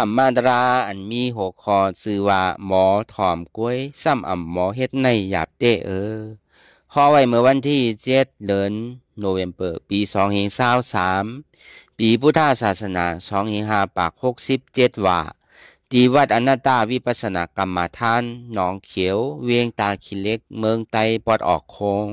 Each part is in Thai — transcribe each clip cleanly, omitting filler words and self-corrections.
ธรรมดาอันมีหัวข้อชื่อว่าหมอถอมกล้วยซ้ำหมอเฮ็ดในหยาบเต้ข้อไว้เมื่อวันที่7เดือนโนเวมเบอร์ปี2023ปีพุทธศาสนา2567ว่าที่วัดอนัตตาวิปัสสนากรรมฐานหนองเขียวเวียงตาขี้เหล็กเมืองไตปอดออกคง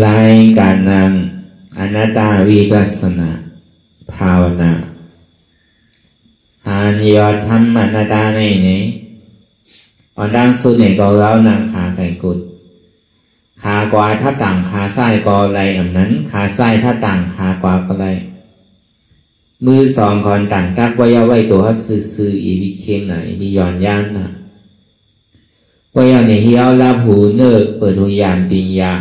รายการนางอนัตตาวิปัสสนาภาวนาหานิยธรรมอนัตตาในนี้ออนดังสุดในก็เล่านางขาไก่กุดขากว่าถ้าต่างขาซ้ายก็ไรอันนั้นขาซ้ายถ้าต่างขากว่าก็ไรมือสองคนต่างกักไว้เอาไว้ตัวซื่ออีวิเข้มไหนมีย้อนย่านนะไว้เอาในเหี้ยวรับหูเนื้อเปิดหูยานปิญญา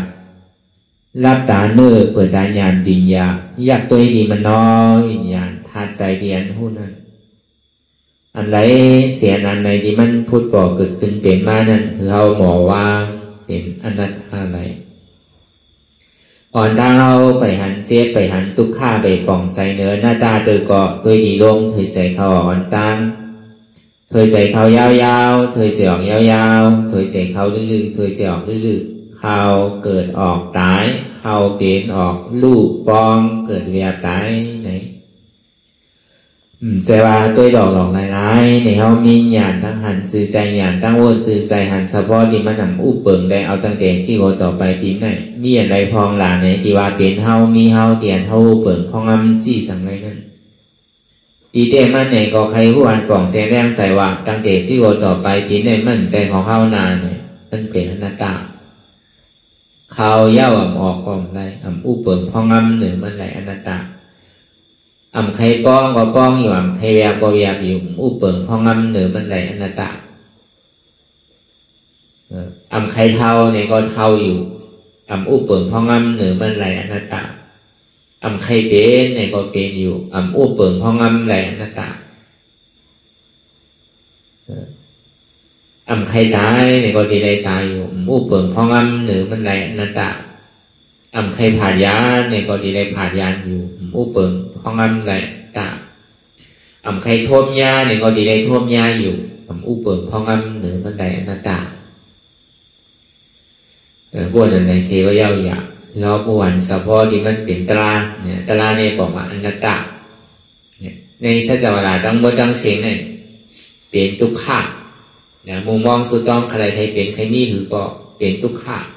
รับตาเนื้อเปิดตาญาณปิญญาอยากตัวดีมันน้อยวิญญาณธาตุใจเดียนหูนั้นอันไรเสียอันไหนที่มันพุทธก่อเกิดขึ้นเป็นมานั้นคือเราหมอว่างเป็นอนัตตาอะไรอ่อนตาเราไปหันเสียไปหันตุกข้าไปกล่องใส่เนื้อหน้าตาเตยเกาะเตยดีลงเถยใส่เขาอ่อนตาเถยใส่เขายาวๆเถยใส่ออกยาวๆเถยใส่เขาลื่นๆเถยใส่ออกลื่นๆเขาเกิดออกตายเขาเปลี่ยนออกลูกปองเกิดเวียตายไหนเสว่าตัวหลอกหลายๆในเขามีญาณทั้งหันสื่อใจญาณตั้งวนสื่อใจหันเฉพาะที่มันนำอุปเปิงได้เอาตั้งแต่ที่โอต่อไปทีไหนมีอะไรพองหลานไหนที่ว่าเป็นเฮามีเฮาเตียนเฮาเปิงพองอ้ำจี้สังไรนั่นตีเต้มันไหนก็ใครผู้อันกล่องแสดงใส่ว่าตั้งแต่ที่โอต่อไปทีไหนมันใจของเฮานานเนี่ยมันเป็นอนัตตาเขาเย้าออกกล่องไรอุปเปิงพองอ้ำหนึ่งมันไหลอนัตตาใครป้องก็ป้องอยู่ใครแวบก็แวบอยู่อุปเปิงพองำเหนือมันไหลอนัตตาใครเท่าเนี่ยก็เท่าอยู่อุปเปิงพองำเหนือมันไหลอนัตตาใครเป็นเนี่ยก็เป็นอยู่อุปเปิงพองำไหลอนัตตาใครตายเนี่ยก็ดีได้ตายอยู่อุปเปิงพองำเหนือมันไหลอนัตตาใครผ่านยาเนี่ยก็ดีได้ผ่านยานอยู่อุปเปิงพองำไหลตาใครท่วมยาเนี่ยก็ดีได้ท่วมยาอยู่อุปเปิงพองำเหนือมันไหลอนัตตาพวกนั้นในเสวยาวยาเราปวนสะพอที่มันเป็นตราเนี่ยตราเนี่ยบอกว่าอนัตตาในสัจจวราตั้งบนตั้งเสียงเนี่ยเป็นทุกข์เนี่ยมุมมองสุดต้องใครเป็นใครมีหรือก็เป็นทุกข์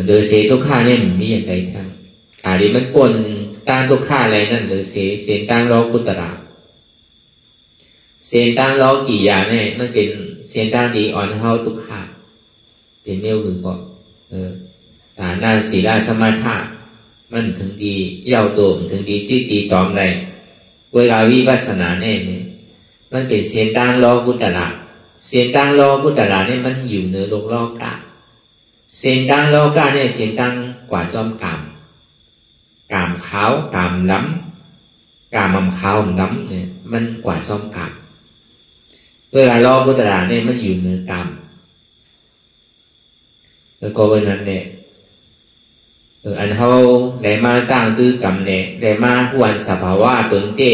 โดยเสียทุกข์เนี่ยมีอย่างไรทั้งอาดีมันปนตั้งทุกข์อะไรนั่นหรือเสียตั้งล้อกุตระเสียตั้งล้อกี่อย่างเนี่ยมันเป็นเสียตั้งดีอ่อนเท่าทุกข์เป็นเมี่ยวคือก็ฐานด้านศีลสมาธิมันถึงดีเย้าโดมถึงดีจี้ตีจอมได้เวลาวิปัสสนาเนี่ยมันเป็นเสียตั้งล้อกุตระเสียตั้งล้อกุตระเนี่ยมันอยู่เหนือโลกล้อกะเสียตั้งล้อกะเนี่ยเสียตั้งกว่าจอมกามขาวกามล้ำกามมำขาวล้ำเนี่ยมันกว่าซ่อมกามเวลาล้อกุตระเนี่ยมันอยู่เหนือกามแล้วก็วันนั้นเนี่ยอันเขาได้มาสร้างตื้อกรรมเนี่ยได้มาหวนสภาวะเปิงเตะ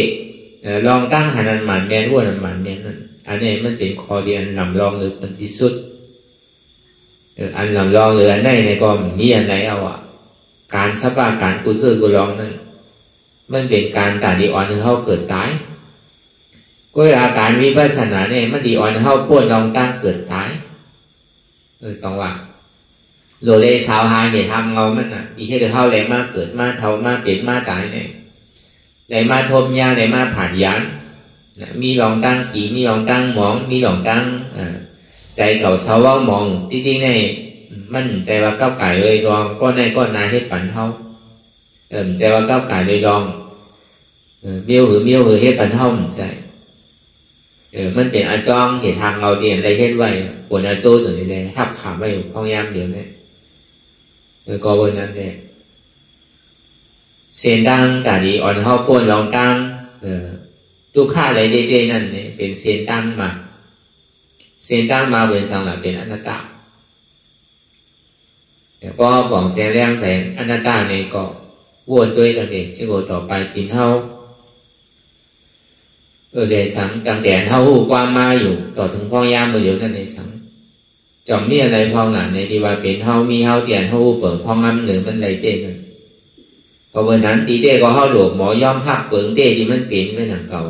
ลองตั้งหันหมันแมนหวนหมันแมนนั่นอันนี้มันเป็นคอเรียนลำลองหรือเป็นที่สุดอันลำลองหรืออันไหนเนี่ยก็มีอันไหนเอาการสภาการกุศลกุลองนั้นมันเป็นการตัดดีอ่อนให้เขาเกิดตายก็อาการวิปัสสนาเนี่ยมันดีอ่อนให้เขาพ้นลองตั้งเกิดตาย สองว่าโลเลสาวหาเหตุทำเงามันอ่ะอีกแค่เท่าไรมาเกิดมาเท่ามาเปลี่ยนมาตายเนี่ยไรมาทมยาไรมาผ่านยันมีหลองตั้งขี่มีหลองตั้งหมองมีหลองตั้งใจเก่าเศร้าว่ามองจริงๆในมันใจว่าก้าวไก่เลยรองก็ในก็นายให้ปั่นเท่าใจว่าก้าวไก่เลยรองเมียวหือให้ปั่นเท่าใจมันเป็นอาจ้องเหตุทางเราเรียนอะไรเห็นไว้ปวดอาโซ่ส่วนนี้เลยทับขาไว้ห้องยามเดียวเนี่ยก็วันนั้นเนี่ยเสียงดังแต่ดีอ่อนเท่าปวนลองตั้งทุกข้าอะไรเด้ๆนั่นเนี่ยเป็นเสียงดังมาเสียงดังมาเป็นสังหลักเป็นอนัตตาก็บอกเสียงแรงแสงอนัตตาเนี่ยก็วนด้วยกันเด็กชิโกต่อไปกินเท่าเดสังตั้งแต่เท่าความมาอยู่ต่อถึงพ่อยามมาอยู่นั่นในสังจอมมีอะไรพองหลังในที่ว่าเป็นเท่ามีเท่าเตียนเท่าเปิดพ่องำหรือมันไรเต้นั่นพอวันนั้นตีเต้ก็เข้าหลวมหมอย่อมพักเปิงเต้ที่มันเป็นเมื่อหนังเก่า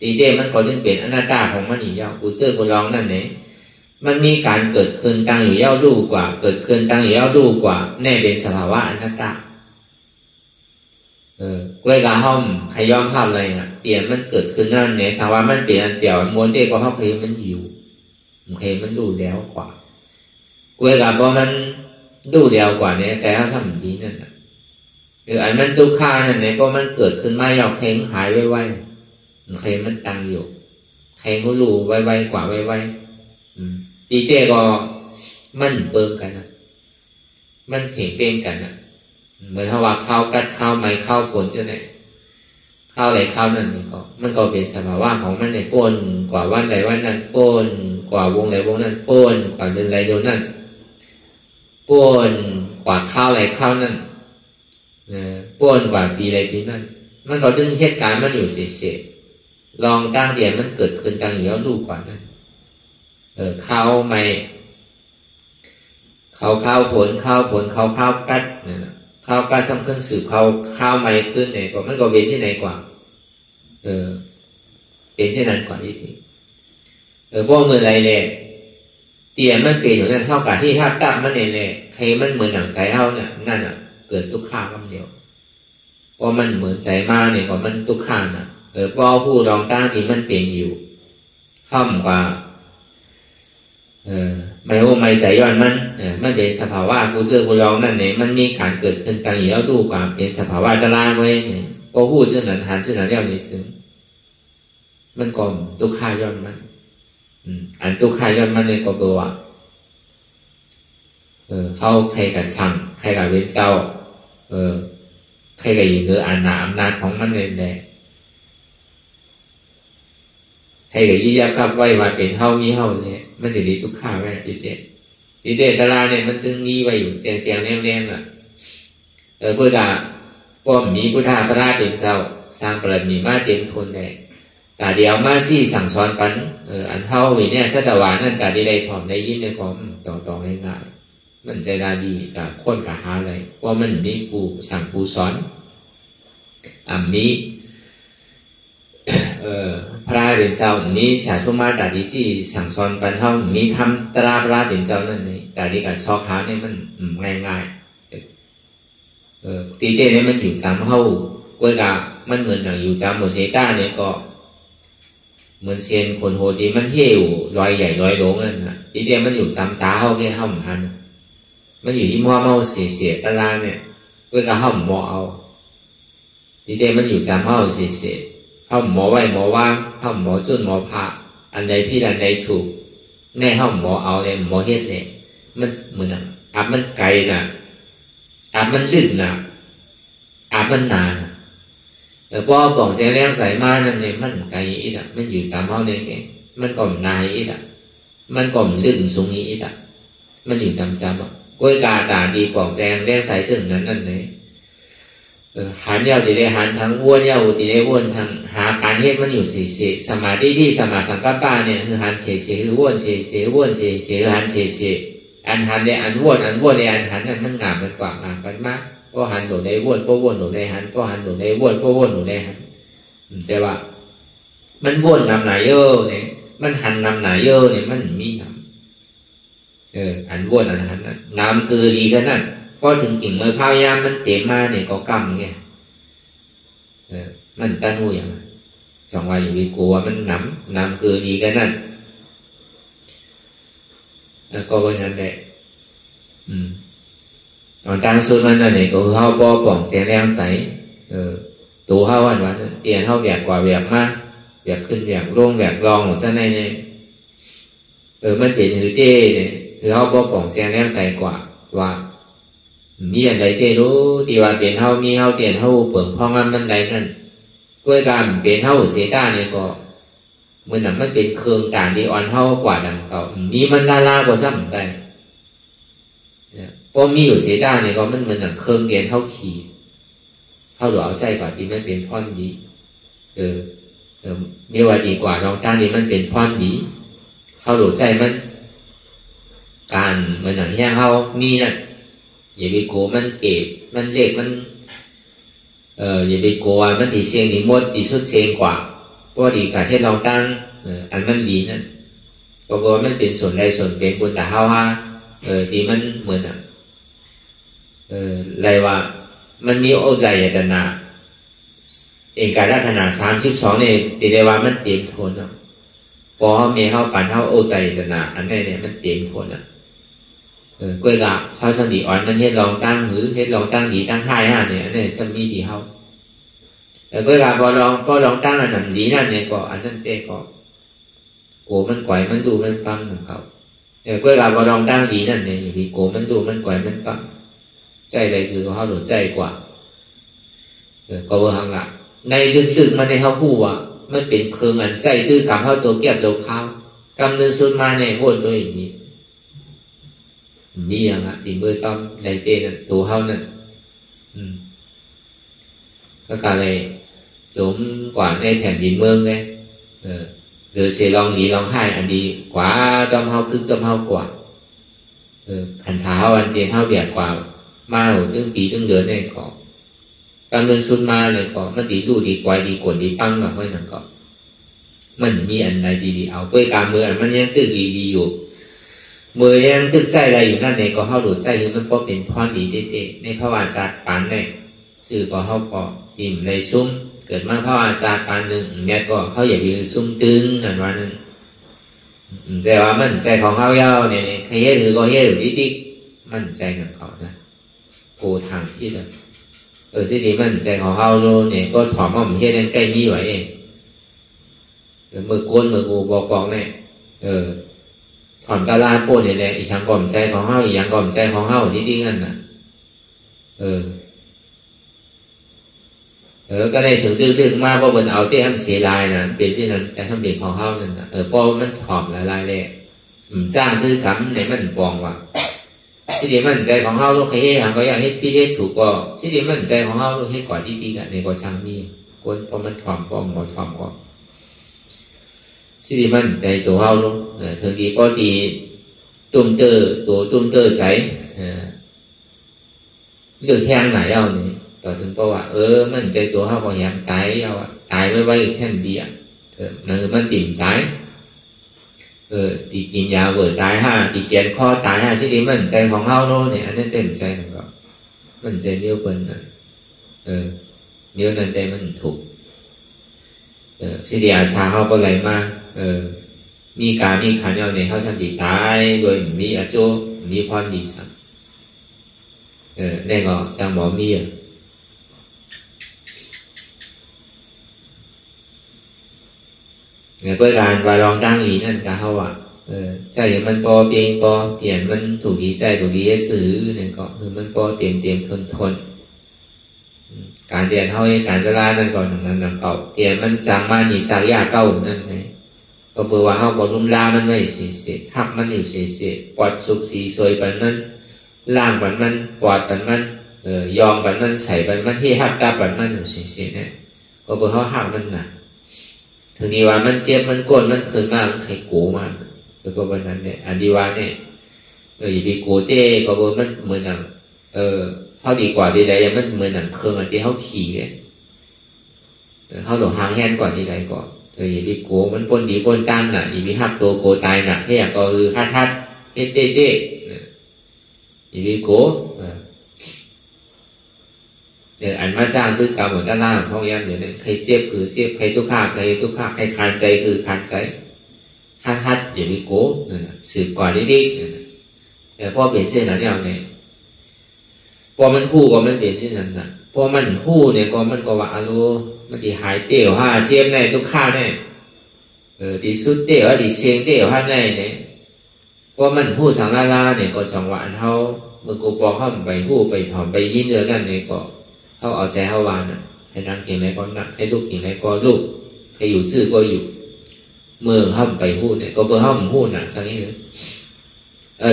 ตีเต้มันก็จึงเป็นอนัตตาของมันอีกยาวกูเสื้อกูร้องนั่นเนี่ยมันมีการเกิดขึ้นตั้งอยู่ยาวดูกว่าเกิดขึ้นตั้งอยู่ยาวดูกว่าแน่เป็นสภาวะอนัตตาเวลาห้องใครย้อมภาพอะไรอ่ะเปลี่ยนมันเกิดขึ้นนั่นเนี่ยสภาวะมันเปลี่ยนเปลี่ยวม้วนเต้ก็เข้าเคยมันอยู่เคยมันดูแล้วกว่าเวลาพอมันดูแล้วกว่าเนี่ยใจเขาทำดีนั่นอันมันทุกข์นั่นเนี่ยพอมันเกิดขึ้นมาเอาเคยมันหายไวๆเคยมันตั้งอยู่เคยมันรู้ไวๆกว่าไวๆตีเต้ก็มันเปิงกันนะมันเพ่งเป้งกันนะเหมือนถ้าว่าข้าวกัดข้าวไม้ข้าวผลจะไหนข้าวอะไรข้าวนั่นก็มันก็เป็นสภาวะของมันในป้นกว่าวันใดวันนั้นป้นกว่าวงใดวงนั้นป้นกว่าเดือนใดเดือนนั้นป้นกว่าข้าวอะไรข้าวนั่นป้นกว่าปีใดปีนั้นมันก็ดึงเหตุการณ์มันอยู่เฉยๆลองตั้งเดียนมันเกิดขึ้นตั้งอยู่แล้วดูกว่านั้นข้าวไม้ข้าวผลข้าวกัดนั่นข้าวกัดสำคัญสืบข้าวไม้ขึ้นไหนกว่ามันก็เป็นที่ไหนกว่าเป็นที่นั้นกว่าที่ทีพวกมือไรเลยเตียนมันเป็นอยู่นั่นเท่ากับที่ถ้าตับมันเลยใครมันเหมือนหนังใสเท่าเนี่ยนั่นเกิดทุกข้าวคำเดียวเพราะมันเหมือนใสมาเนี่ยก็มันทุกข้าวน่ะเพราะผู้รองตั้งที่มันเป็นอยู่ห้ามกว่าไม่ว่าไม่ใส่ย้อนมันเป็นสภาวะผู้เสื่อผู้รองนั่นเนี่ยมันมีการเกิดขึ้นตั้งอยู่แล้วดูความเป็นสภาวะตารางไว้เนี่ยพอผู้เสื่อนั้นหันเสื่อนั้นเรียกในซึ่งมันก็ทุกข้าวย้อนมันอันทุกข้าวย้อนมันเนี่ยก็แปลว่าเขาใครกับสั่งใครกับเว้นเจ้าใครกับอยู่เหนืออำนาจของมันเลยแหละใครกับยี่ยับขับไว้ว่าเป็นเท่ามีเท่าเนี่ยมันจะดีทุกข้าวแม่ดีเด็ดตาลาเนี่ยมันตึงมีไว้อยู่แจงแรงๆอ่ะเพื่อจะป้อมมีพุทธาพระราชเป็นเจ้าสร้างประมีมาเต็มทนเลยแต่เดี๋ยวมาที่สั่งสอนปันอันเท่าวิเนี่ยสัตวานั่นแต่ได้ผอมได้ยินได้ผอมต่อง่ายๆมันใจดาดีกับคนกับหาอะไรว่ามันมีปูสั่งปูสอนมีพระเป็นเจ้ามีชาชุมาแต่ดีที่สั่งสอนปันเท่ามีทำตราพระเป็นเจ้านั่นนี่แต่ดีกับชอค้าเนี่ยมันง่ายตีเต้เนี่ยมันอยู่สามเท่าเวลามันเหมือนอย่างอยู่จามโมเสต้าเนี่ยก็เหมือนเซียนคนโหดีมันเหี้ยวลอยใหญ่ลอยโล่งนั่นนะตีเต้มันอยู่จามตาเข้าแค่ห้าพันมันอยู่ที่มัวเมาเสียตารางเนี่ยเวลาห้าหมอเอาตีเต้มันอยู่จามเมาเสียห้าหมอไว้หมอว่างห้าหมอจุนหมอผ่าอันใดพี่อันใดถูกแน่ห้าหมอเอาเลยหมอเฮ็ดเนี่ยมันเหมือนอาบมันไกลนะอาบมันลื่นนะอาบมันนานแต่พอบอกเสียงแรงใส่มานั่นเนี่ยมันไกลอีกอ่ะมันอยู่สามเท่าเนี่ยมันก่อมนายอีกอ่ะมันก่อมลื่นสูงอีกอ่ะมันอยู่จำอ่ะก้อยกาตาดีบอกแซงแรงใส่ซึ่งนั้นนั่นเลยหันยาวตีได้หันทั้งอ้วนยาวตีได้อ้วนทั้งหาการเฮ็ดมันอยู่เสียสมาธิที่สมาสังกัปปะเนี่ยคือหันเสียคืออ้วนเสียอ้วนเสียหันเสียอันหันได้อันอ้วนได้อันหันนั่นมันงามมันกว่างามกันมากก็หันโดดได้อ้วนก็อ้วนโดดได้หันก็หันโดดได้อ้วนก็อ้วนโดดได้หันใช่ป่ะมันอ้วนนำหนาเยอะเนี่ยมันหันนำหนาเยอะเนี่ยมันมีนำ อันวนอันนั้นน้ำคือดีกันนั่นพอถึงสิ่งเมื่อพยายามมันเต็มมาเนี่ยก็กำไงมันตั้งหูอย่างสองวันอย่างนี้กลัวมันน้ำคือดีกันนั่นแล้วก็วันนั้นแหละตอนการสุดมันนั่นเนี่ยก็เข้าปอป่องเสียงแรงใสตัวเข้าวันเตียนเข้าแบบกว่าแบบมาแบบขึ้นแบบลงแบบรองของสั้นในเนี่ยมันเป็นหือเจ้เนี่ยคือเข้าปอป่องเสียงแรงใสกว่ามีอันใดเจ้รู้ที่ว่าเป็นเข้ามีเข้าเตียนเข้าเปิ่งพองมันใดนั่นด้วยการเป็นเข้าเสียต้าเนี่ยก็เมื่อนั้นมันเป็นเครื่องการที่อ่อนเข้ากว่าดังเขามีมันลากว่าซ้ำได้พอมีอยู่เสียด้านเนี่ยก็มันเหมือนหนังเครื่องเรียนเข้าขี่เข้าหลวเอาใจกว่าที่มันเป็นท่อนดีไม่ว่าดีกว่าน้องต้านนี่มันเป็นท่อนดีเข้าหลวใจมันการเหมือนหนังแห้งเข้ามีนั่นอย่าไปโกมันเก็บมันเล็กมันอย่าไปโกมันตีเสียงตีมดตีสุดเสียงกว่าเพราะดีการที่เราตั้งอันมันดีนั่นเพราะว่ามันเป็นส่วนใดส่วนเป็นบนแต่เข้าฮะที่มันเหมือนอะไรว่ามันมีโอใจยตนาเองการรัตนา32เนี่ยตีได้ว่ามันเต็มทนเนาะพอเขาเมเข้าปั่นเข้าโอใจยตนาอันนี้เนี่ยมันเต็มทนอ่ะกล้วยกะเขาสมิอ่อนมันเฮ็ดลองตั้งหรือเฮ็ดลองตั้งดีตั้งค่ายฮะเนี่ยอันนี้สมีดีเขาแต่กล้วยกะพอลองตั้งอันนั้นดีนั่นเนี่ยก็อันนั้นเตะก็โกมันไหวมันดูมันฟังของเขากล้วยกะพอลองตั้งดีนั่นเนี่ยอย่างนี้โกมันดูมันไหวมันฟังใจอะไรคือเขาหลุดใจกว่าก็ว่าหังละในลึกๆมันในเขาพูดว่ามันเป็นเครื่องอันใจตื้อกำเข้าโซเกียบโลข้าวกำเนิดสุดมาในวนด้วยอย่างนี้มีอย่างอ่ะตีเบอร์ซ้อมในเต้นตัวเขานั่นก็การเลยสมกว่าในแผ่นดินเมืองเลยหรือเสียลองหนีลองให้อันดีกว่าซ้อมเขาคึกซ้อมเขากว่าขันเท้าอันเตียนเท้าเบียดกว่ามาหรือตึ้งปีตึ้งเดือนเนี่ยก็การเดินสุดมาเลยก็มันดีดูดีกว่าดีกว่าดีปั้งกับไม่นั่นก็มันมีอันใดดีเอาด้วยการมือมันยังตึ้งดีอยู่มือยังตึ้งใจอะไรอยู่นั่นเนี่ยก็เข้าหลุดใจอยู่มันก็เป็นพรดีเด็ดๆในพระวาศาสตร์ปานเนี่ยชื่อก็เข้าก็อิ่มในซุ้มเกิดมาพระวาศาสตร์ปานหนึ่งเนี่ยก็เขาอยากมีซุ้มตึงนั่นว่านั่นใจว่ามันใจของเขาเย้าเนี่ยใครเฮ็ดหรือก็เฮ็ดอยู่ที่มั่นใจกับเขานะโกทางที่เลยสิ่งที่มั่นใจของเขาเนี่ยก็ถอมว่ามันเฮ็ดนั่นใกล้มีไว้เองมือโกนมืองูบอกเนี่ยถอมตาลาโป้เนี่ยแหละอีกทางก่อมใจของเขาอีกอย่างก่อมใจของเขาที่นั่นน่ะก็ได้ถึงดึกๆมากเพราะมันเอาเตี้ยมเสียลายนะเป็นเช่นนั้นแต่ทำเด็กของเขานั่นนะเพราะมันถอมละลายเลยจ้างคือกำในมันปองว่ะที่ดีมั่นใจของเขาลูกให้หางก็อยากให้พี่เทศถูกก็ที่ดีมั่นใจของเขาลูกให้ก่อนที่ดีกันในก่อช่างมีคนเพราะมันถอมก็หมดถอมก็ที่ดีมั่นใจตัวเขาลูกถึงดีก็ดีตุ้มเตอตัวตุ้มเตอใสเลือกแห้งไหนเอาเนี่ยต่อถึงเพราะว่ามั่นใจตัวเขาพอแย้มตายเอาตายไว้แค่เดียวมันติ่มตายตีกินยาเบื่อตายห้าตีเกียนข้อตายห้าสิ่งที่มั่นใจของเขาโน่เนี่ยอันนั้นเต็มใจของเขามั่นใจเลี้ยวเป็นนะเลี้ยวนั่นใจมันถูกสิ่งที่อาสาเขาเป็นไรมามีการมีขันเอาเนี่ยเขาทำดีตายโดยมีอาโจมีพรดีสักได้ก็จังบอกมีเพื่อการวาลองตั้งอีนั่นก็เขาว่าใจมันพอเพียงพอเตียนมันถูกดีใจถูกดีซื้อเนี่ยก็คือมันพอเตรียมทนการเตียนเขาให้การเวลานั่นก่อนนั้นนำเก่าเตียนมันจำมาหนีสายาเก่านั่นไงก็เพื่อว่าเขาบอกลุ่มลามันไม่เสียทับมันอยู่เสียปอดสุกสีสวยปันมันล่างปันมันปอดปันมันยอมปันมันใส่ปันมันที่หักตาปันมันอยู่เสียเนี่ยก็เพื่อเขาหักมันหนักถึงนี้ว่ามันเจ็บมันโกรธมันคืนมากมันไข่โกมากแล้วก็วันนั้นเนี่ยอันดีว่าเนี่ยอย่าไปโกเต้ก็บอกมันเหมือนหนังเขาดีกว่าดีใดยังมันเหมือนหนังเครื่องอันที่เขาขี่เขาหลงหางแห้งก่อนดีใดก่อนอย่าไปโกมันปนดีปนตามน่ะอย่าไปหักตัวโกตายน่ะที่อยากก็คือฮัด hết tê tê thì đi cố để ảnh mắt giang tư cả một đa la không em để thấy chếp cứ chếp thấy tu khạc hay khán cháy cứ khán cháy hát để đi cố sự quả đi đểพ่อเปลี่ยนเส้นอะไรเนี่ยพอมันคู่ก็มันเปลี่ยนเส้นนั้นนะพอมันคู่เนี่ยก็มันก็ว่าอารมณ์มันที่หายเตี้ยวห้าเชียมในทุกข้าเนี่ยที่สุดเตี้ยวที่เชียงเตี้ยวห้าในเนี่ยพอมันคู่สังลาลาเนี่ยก็จังหวะเท่าเมื่อกูปอกเข้าไปคู่ไปหอมไปยิ้มเดือกันเนี่ยก็เขาเอาใจเขาวานอ่ะให้นั่งเขียนอะไรก็นั่งให้ลูกเขียนอะไรก็ลูกให้อยู่ซื่อก็อยู่เมื่อเข้าไปคู่เนี่ยก็เมื่อเข้าคู่น่ะสักนิดนึง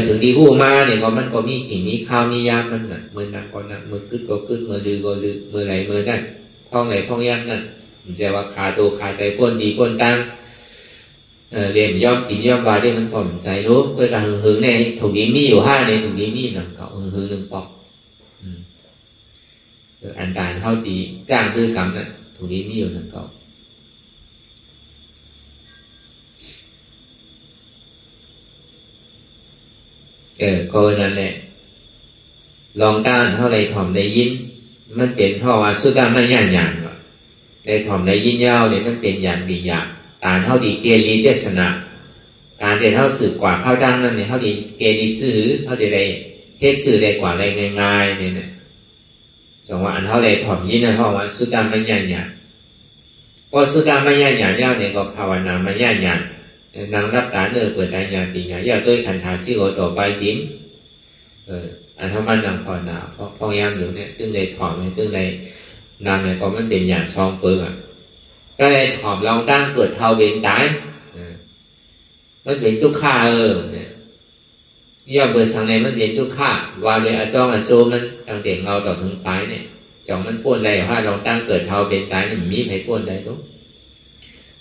ถึงดีหูมาเนี่ยก็มันก็มีสิ่งมีข้าวมียามมันน่ะมือนั่งก็นั่งมือขึ้นก็ขึ้นมือดื้อก็ดื้อมือไหลมือนั่นพ้องไหลพ้องยามนั่นมันจะว่าขาโตขาใจพ้นดีพ้นตั้งเรียมย่อมกินย่อมวาได้มันผ่อนใจรู้เพื่อการหึงในถุงนี้มีอยู่5ในถุงนี้มีหนังเก่าหึง1 ปอกอันด่านเท่าตีจ้างตื้อกรรมนั่นถุงนี้มีอยู่1 เก่าก็นั่นแหละลองต้านเท่าไรถ่อมได้ยินมันเป็นท่อว่าสุดาไม่ย่านหยานว่ะได้ถ่อมได้ยินยาวเนี่ยมันเป็นหยานดีหยาบตาเท่าดีเกลีเดชนะการเดียเท่าสืบกว่าเข้าดังนั่นเนี่ยเท่าดีเกลีซื่อเท่าดีได้เทศสื่อได้กว่าอะไรง่ายๆเนี่ยจังหวะอันเท่าไรถ่อมยินนะเพราะว่าสุดาไม่ย่านหยานพอสุดาไม่ย่านหยานยาวเนี่ยก็ภาวนาไม่ย่านหยานนางรับตาเนื้อเปิดได้ยาตียาย่าด้วยขันธาชื่อต่อไปดิ้มอันทำมันนางพอนาเพราะพอยามอยู่เนี่ยตึงเลยถอมตึงเลยนางเนี่ยพอมันเป็นอย่างซองเปิงก็เลยถอมลองตั้งเกิดเท่าเบนตายมันเป็นทุกข้าเนี่ยย่อเบอร์สังในมันเป็นทุกข้าว่าเลยอาจ้องอาโจมันตั้งแต่เงาต่อถึงปลายเนี่ยจ่องมันป้วนอะไรว่าลองตั้งเกิดเท่าเบนตายเนี่ยมีใครป้วนได้ทุก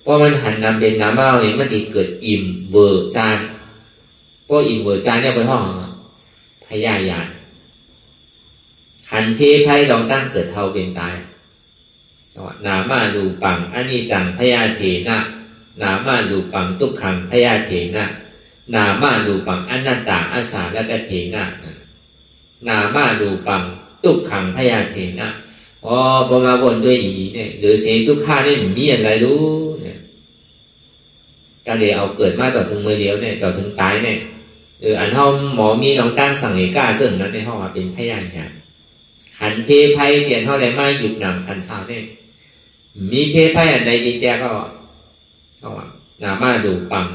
เพราะมันหันนำเป็นน้ำเมาเนี่ยมันเกิดอิ่มเวอร์จานเพราะอิ่มเวอร์จานเนี่ยเป็นห้องพยายานหันเพไพ่ลองตั้งเกิดเท่าเป็นตายนามาดูปังอันนี้จังพยาเถนะนามาดูปังทุกขังพยาเถนะนามาดูปังอนัตตาอาสาและเถนะนามาดูปังทุกขังพยาเถนะพอมาบนด้วยอย่างนี้เนี่ยหรือเสียทุกข้าเนี่ยมีอะไรรู้เนี่ยการเดี๋ยวเอาเกิดมาต่อถึงมือเดียวเนี่ยต่อถึงตายเนี่ยอันเท่าหมอมีลองตั้งสั่งเอกาซึ่งนั้นในห้องมาเป็นพยานเนี่ยหันเพไพ่เปลี่ยนเท่าไรไม่หยุดหนำขันเท้าเนี่ยมีเพไพ่อันใดดีแต่ก็นามาดูปัง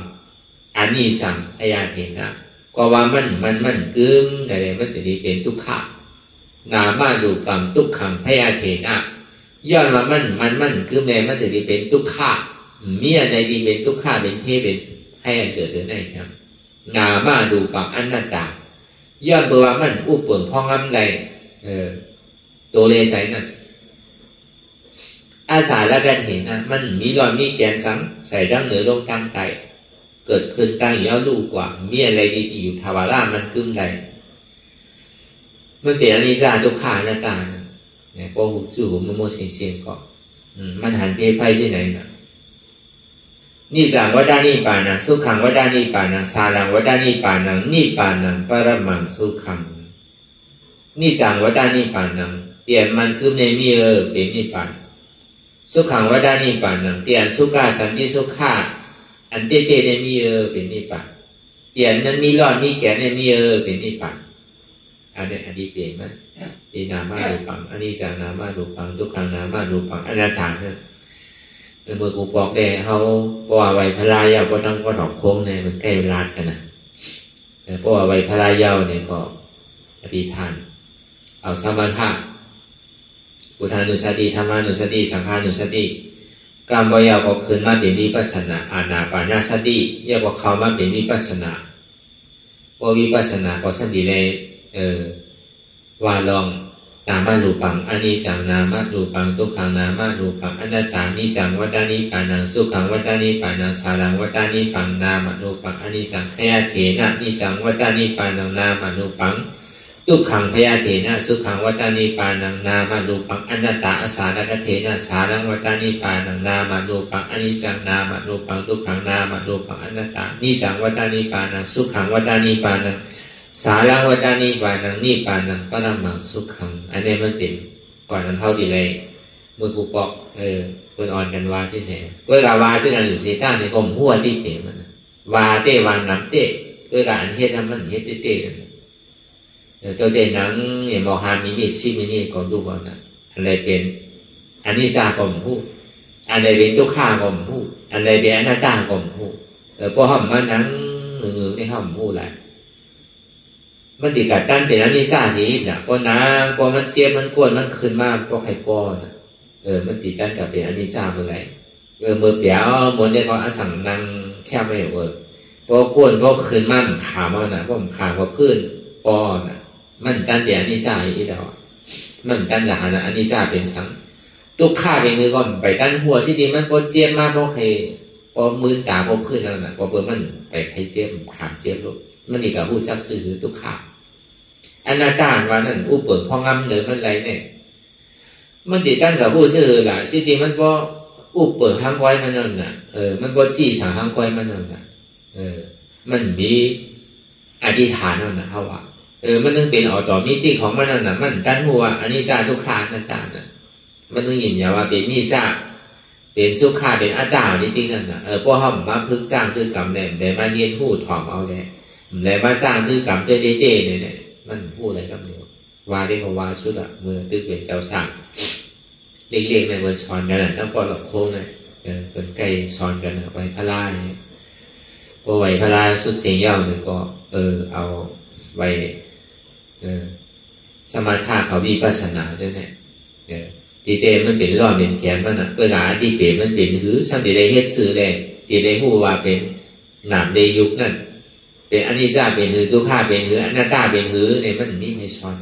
อันนี้จังพยานเห็นนะก็ว่ามันกึมแต่เลยมันสิดีเป็นทุกข์นามาดูปังทุกขังพยาเถนะย้อนว่ามันคือแม่มันสิเป็นทุกข์มีอะไรดีเป็นทุกข์เป็นเพเป็นให้อันเกิดหรือไม่ครับนามาดูปังอนัตตาย้อนตัวว่ามันอุปเปิงพ้องอ้ำใดตัวเลใจนั่นอาสาและการเห็นนะมันมีรอยมีแกนซ้ำใส่ดั้งเหนือลงกลางไตเกิดขึ้นตั้งอยู่แล้วลูกกว่ามีอะไรดีอยู่ทวารามันกึ้มใดมันเป็นอนิจจาทุกขาหน้าตาเนี่ยพอหุบจู่มันโมเสียงก็มันหันเพไพ่ที่ไหนนะนิจังวัฏนิปานังสุขังวัฏนิปานังสารังวัฏนิปานังนิปานังปรมังสุขังนิจังวัฏนิปานังเตียนมันคือในมีเป็นนิปานสุขังวัฏนิปานังเตียนสุขาสันติสุขาอันเตเตในมีเป็นนิปานเตียนนั้นมีรอดมีแก่ในมีเป็นนิปานอันนี้อดีตเปลี่ยนมั้ยเป็นนามารูปังอันนี้จากนามารูปังทุกขังนามารูปังอนัตตาเนี่ยเมื่อกูบอกได้เขาเพราะว่าวัยพลายาวก็ต้องก็ดอกโค้งเนี่ยมันใกล้เวลากันนะเพราะว่าวัยพลายาวเนี่ยก็อธิษฐานเอาสมาธิพุทธานุสติธรรมานุสติสังฆานุสติกรรมวิยาวก็คืนมาเป็นวิปัสสนาอานาปานสติเรียกว่าเขามาเป็นวิปัสสนาพอวิปัสสนาก็สันติเลยว่าลองนามารูปังอนิจจังนามารูปังทุกขังนามารูปังอนัตตานิจังวัฏนิปานังสุขังวัฏนิปานังสารังวัฏนิปังนามารูปังอนิจจังขยะเถนะนิจังวัฏนิปานังนามารูปัง ทุกขังพยาเถนะสุขังวัฏานิปานังนามารูปังอนัตตาอสารเถนะสารังวัฏานิปานังนามารูปังอนิจจังนามารูปังทุกขังนามารูปังอนัตตานิจังวัฏานิปานังสุขังวัฏานิปานังสารังวัฏานิปานังนิปานังปรมังสุขังอันนี้มันเป็นก่อนนั้นเท่าดีเลยเมื่อกูบอกคนอ่อนกันว่าสิเนี่ยเวลาว่าซึ่งกันอยู่เซต้าในกลมหัวที่เปลี่ยนมันว่าเตวางน้ำเตด้วยการเฮ็ดทำมันเฮ็ดเตตัวเด่นนั้นเนี่ยมองหามินิชิมินิก่อนดูก่อนนะอะไรเป็นอันนี้จ่าก่อมพูดอันใดเป็นทุกข้าก่อมพูดอันใดเป็นอนัตตาก่อมพูดพอห้องมันนั้นหนึ่งไม่ห้องพูดแหละมันติดกัดตั้นเป็นอันนี้จ่าสีน่ะพอน้ำพอมันเจี๊ยบมันกวนมันขึ้นมาพอไข่ป้อนมันติดตั้นกับเป็นอันนี้จ่าเมื่อไรมือเปียวมือเนี่ยเขาอาศังนั่งแค่ไม่พอกวนก็ขึ้นมาขามเอาน่ะพอมันขามก็พื้นป้อนน่ะมันตั้นเป็นอันนี้จ่าอีกแล้วมันตั้นหลานอันนี้จ่าเป็นสังทุกข้าเป็นมือก่อนไปตั้นหัวที่ดีมันพอเจี๊ยบมากพอใครพอมือตาพอพื้นแล้วน่ะพอเปิดมันไปใครเจี๊ยบขามเจี๊ยบลูกมันดีกับหูจักซื่อทุกข้าอนาตาว่านั่นอู้เปิดพองำหรือมันไรเนี่ยมันติดตั้งกับผู้ซื่อล่ะที่จริงมันก็อู้เปิดห้างไว้มันนั่นน่ะมันก็จี้สาห้างไว้มันนั่นน่ะมันมีอธิษฐานนั่นน่ะเขาว่ามันต้องเป็นออกต่อมิติของมันนั่นน่ะมันตั้งหัวอันนี้จ้าทุกขาต่างๆน่ะมันต้องยินอย่าว่าเป็นนี่จ้าเป็นสุขาเป็นอัตตาจริงๆนั่นน่ะพวกเขามาพึกจ้างคือกรรมเนี่ยได้มาเรียนพูดถ่อมเอาเลยได้มาจ้างคือกรรมด้วยเต้ๆเนี่ยมันพูดอะไรกับเดียวว่าได้ก็ว่าสุดอะเมื่อตึกเป็นเจ้าสร้างเล็กๆในวันสอนกันนะแล้วก็หลับโค้งเลยเป็นไก่สอนกันไว้พระลาเนี่ยพอไว้พระลาสุดเสียงเย้าเนี่ยก็เอาไว้สมาธิเขามีปัสนาใช่ไหมตีเตมันเป็นรอบเป็นแขนมันอะเวลาที่เปลี่ยนมันเป็นหือสัมติได้เฮ็ดซื้อเลยตีได้หูว่าเป็นหนามได้ยุคนั่นเป็นอนิจจาเป็นหือทุกข้าเป็นหืออนัตตาเป็นหือเนี่ยมันนี่ไม่ซ้อน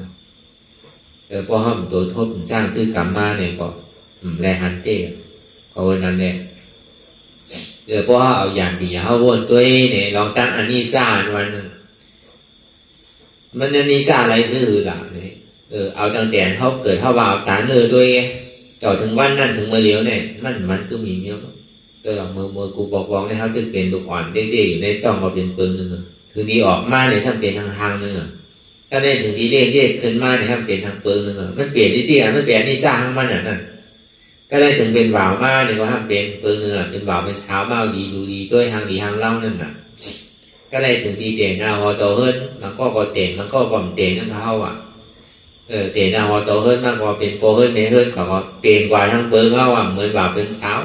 พอห้ามตัวทบจ้างคือกรรมมาเนี่ยก็แลหันเต้เพราะวันนั้นเนี่ยพอเอาอย่างดีเขาวนตัวเนี่ยลองตั้งอนิจจาวันนึงมันอนิจจาอะไรซื่อหล่ะเนี่ยเอาตั้งแต่เขาเกิดเขาว่าเอาตาเนื้อด้วยต่อถึงวันนั้นถึงเมื่อเลี้ยวเนี่ยมันก็มีเนี้ยก็เมื่อกูบอกเนี่ยเขาตึกเป็นลูกอ่อนเด็กๆอยู่ในต้องมาเป็นปืนนึงถึงดีออกมาเนี่ยช่างเป็นทางนึงถ้าได้ถึงดีเรียกขึ้นมาเนี่ยช่างเป็นทางปืนนึงมันเปลี่ยนที่มันเปลี่ยนนี่จ้างมันอย่างนั้นก็ได้ถึงเป็นบ่าวมาเนี่ยก็ช่างเป็นปืนนึงเป็นบ่าวเป็นสาวเมาดีดูดีด้วยทางดีทางเล่านั่นน่ะก็ได้ถึงดีเด่นนาฮอโตเฮิร์นมันก็พอเด่นมันก็บ่มเด่นนั่นเขาเด่นนาฮอโตเฮิร์นมากกว่าเป็นโปเฮิร์นเมเฮิร์นเขาเปลี่ยนกว่าทางปืนเขาเหมือนบ่าวเป็นสาว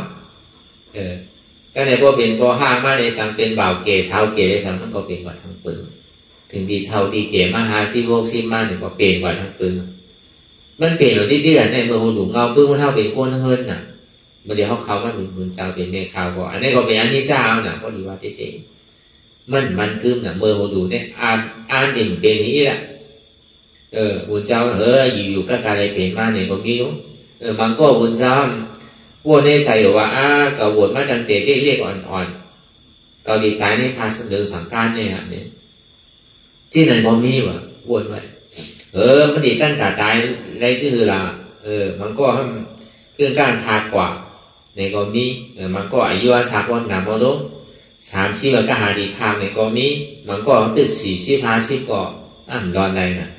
ก็ในพวกเป็นพอห้ามาในสังเป็นบ่าวเก๋สาวเก๋ในสังมันก็เป็นกว่าทั้งปืนถึงดีเท่าดีเก๋มาหาซิโวกซิมาเนี่ยก็เป็นกว่าทั้งปืนมันเปลี่ยนอยู่ที่ในเมื่อหูดูเงาปื้มมันเท่าเป็นก้นเฮิร์นน่ะเมื่อเดี๋ยวเขามันเหมือนเจ้าเป็นเมฆาวก็อันนี้ก็เป็นอันนี้เจ้าน่ะก็ดีว่าเต้มันคือน่ะเมื่อหูดูเนี่ยอ่านเป็นนี้แหละบุญเจ้าอยู่ก็การอะไรเปลี่ยนมาเนี่ยก็มีมันก็บุญเจ้าพวกนี้ใส่ว่าเกาบวชมาตั้งแต่เรียกอ่อนๆเกาหลีใต้ในภาษาเดือสังการเนี่ยที่นั่นก็มีว่ะบวชไว้มันดีตั้งแต่ตายไรชื่อละมันก็เครื่องการทากว่าในก็มีมันก็อายุอาสาคนหนามโน30ก็หาดีทางในก็มีมันก็ตึก40 50ก็รอนใดน่ะ